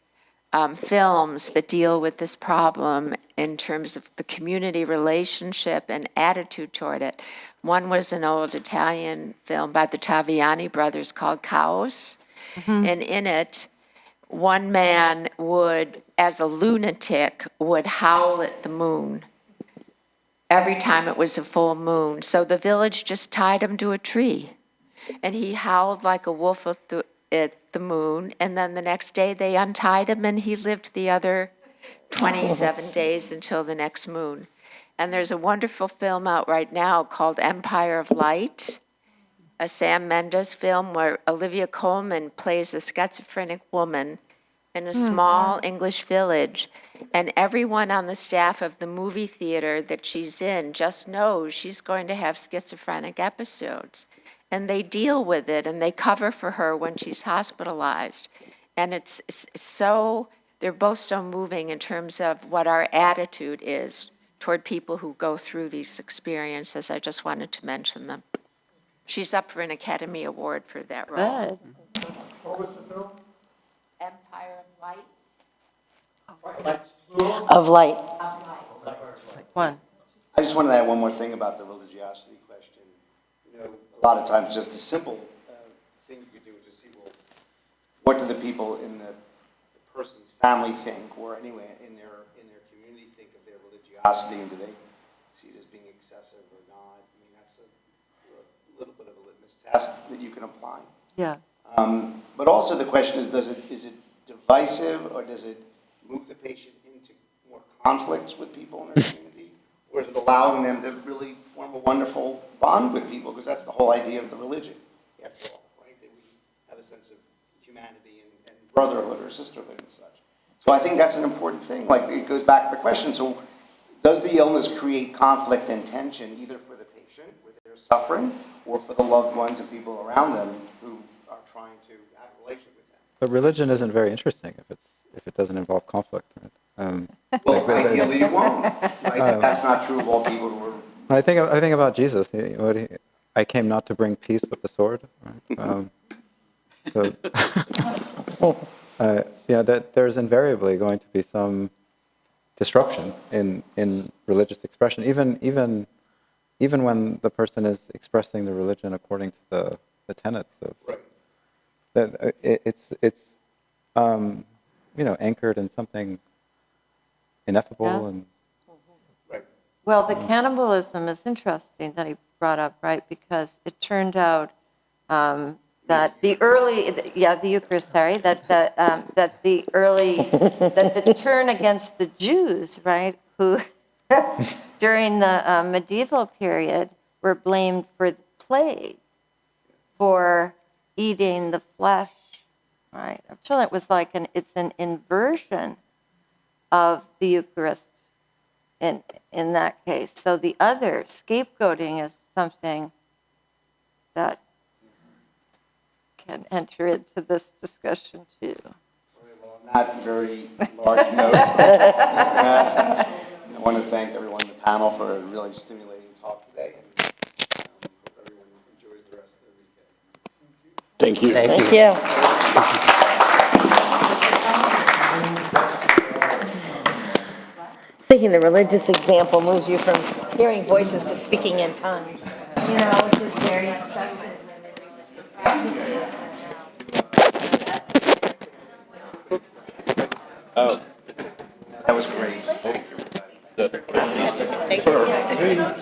films that deal with this problem in terms of the community relationship and attitude toward it. One was an old Italian film by the Taviani brothers called Chaos. And in it, one man would, as a lunatic, would howl at the moon every time it was a full moon. So the village just tied him to a tree. And he howled like a wolf at the moon. And then the next day they untied him and he lived the other 27 days until the next moon. And there's a wonderful film out right now called Empire of Light, a Sam Mendes film where Olivia Colman plays a schizophrenic woman in a small English village, and everyone on the staff of the movie theater that she's in just knows she's going to have schizophrenic episodes. And they deal with it, and they cover for her when she's hospitalized. And it's so, they're both so moving in terms of what our attitude is toward people who go through these experiences. I just wanted to mention them. She's up for an Academy Award for that role. Good. What was the film? Empire of Light. Of light. One. I just wanted to add one more thing about the religiosity question. You know, a lot of times just a simple thing you could do is just see, well, what do the people in the person's family think, or anyway in their community think of their religiosity, and do they see it as being excessive or not? I mean, that's a little bit of a litmus test that you can apply. Yeah. But also the question is is it divisive, or does it move the patient into more conflicts with people in their community? Or is it allowing them to really form a wonderful bond with people? Because that's the whole idea of the religion, after all, right? That we have a sense of humanity and brotherhood or sisterhood and such. So I think that's an important thing. Like, it goes back to the question, so does the illness create conflict and tension, either for the patient, where they're suffering, or for the loved ones and people around them who are trying to have a relationship with them? But religion isn't very interesting if it doesn't involve conflict, right? Well, ideally it won't. That's not true of all people who are... I think about Jesus. I came not to bring peace with the sword. Right? That there's invariably going to be some disruption in religious expression, even when the person is expressing the religion according to the tenets of that. It's anchored in something ineffable and. Well, the cannibalism is interesting that he brought up, right? Because it turned out that the Eucharist, sorry, that the turn against the Jews, right, who during the medieval period were blamed for the plague, for eating the flesh, right, of children. It was like it's an inversion of the Eucharist in that case. So the other, scapegoating, is something that can enter into this discussion too. Well, on that very large note, I want to thank everyone in the panel for a really stimulating talk today. And hope everyone enjoys the rest of their weekend. Thank you. Thank you. Thinking the religious example moves you from hearing voices to speaking in tongues, which is very effective. Oh, that was great. Thank you.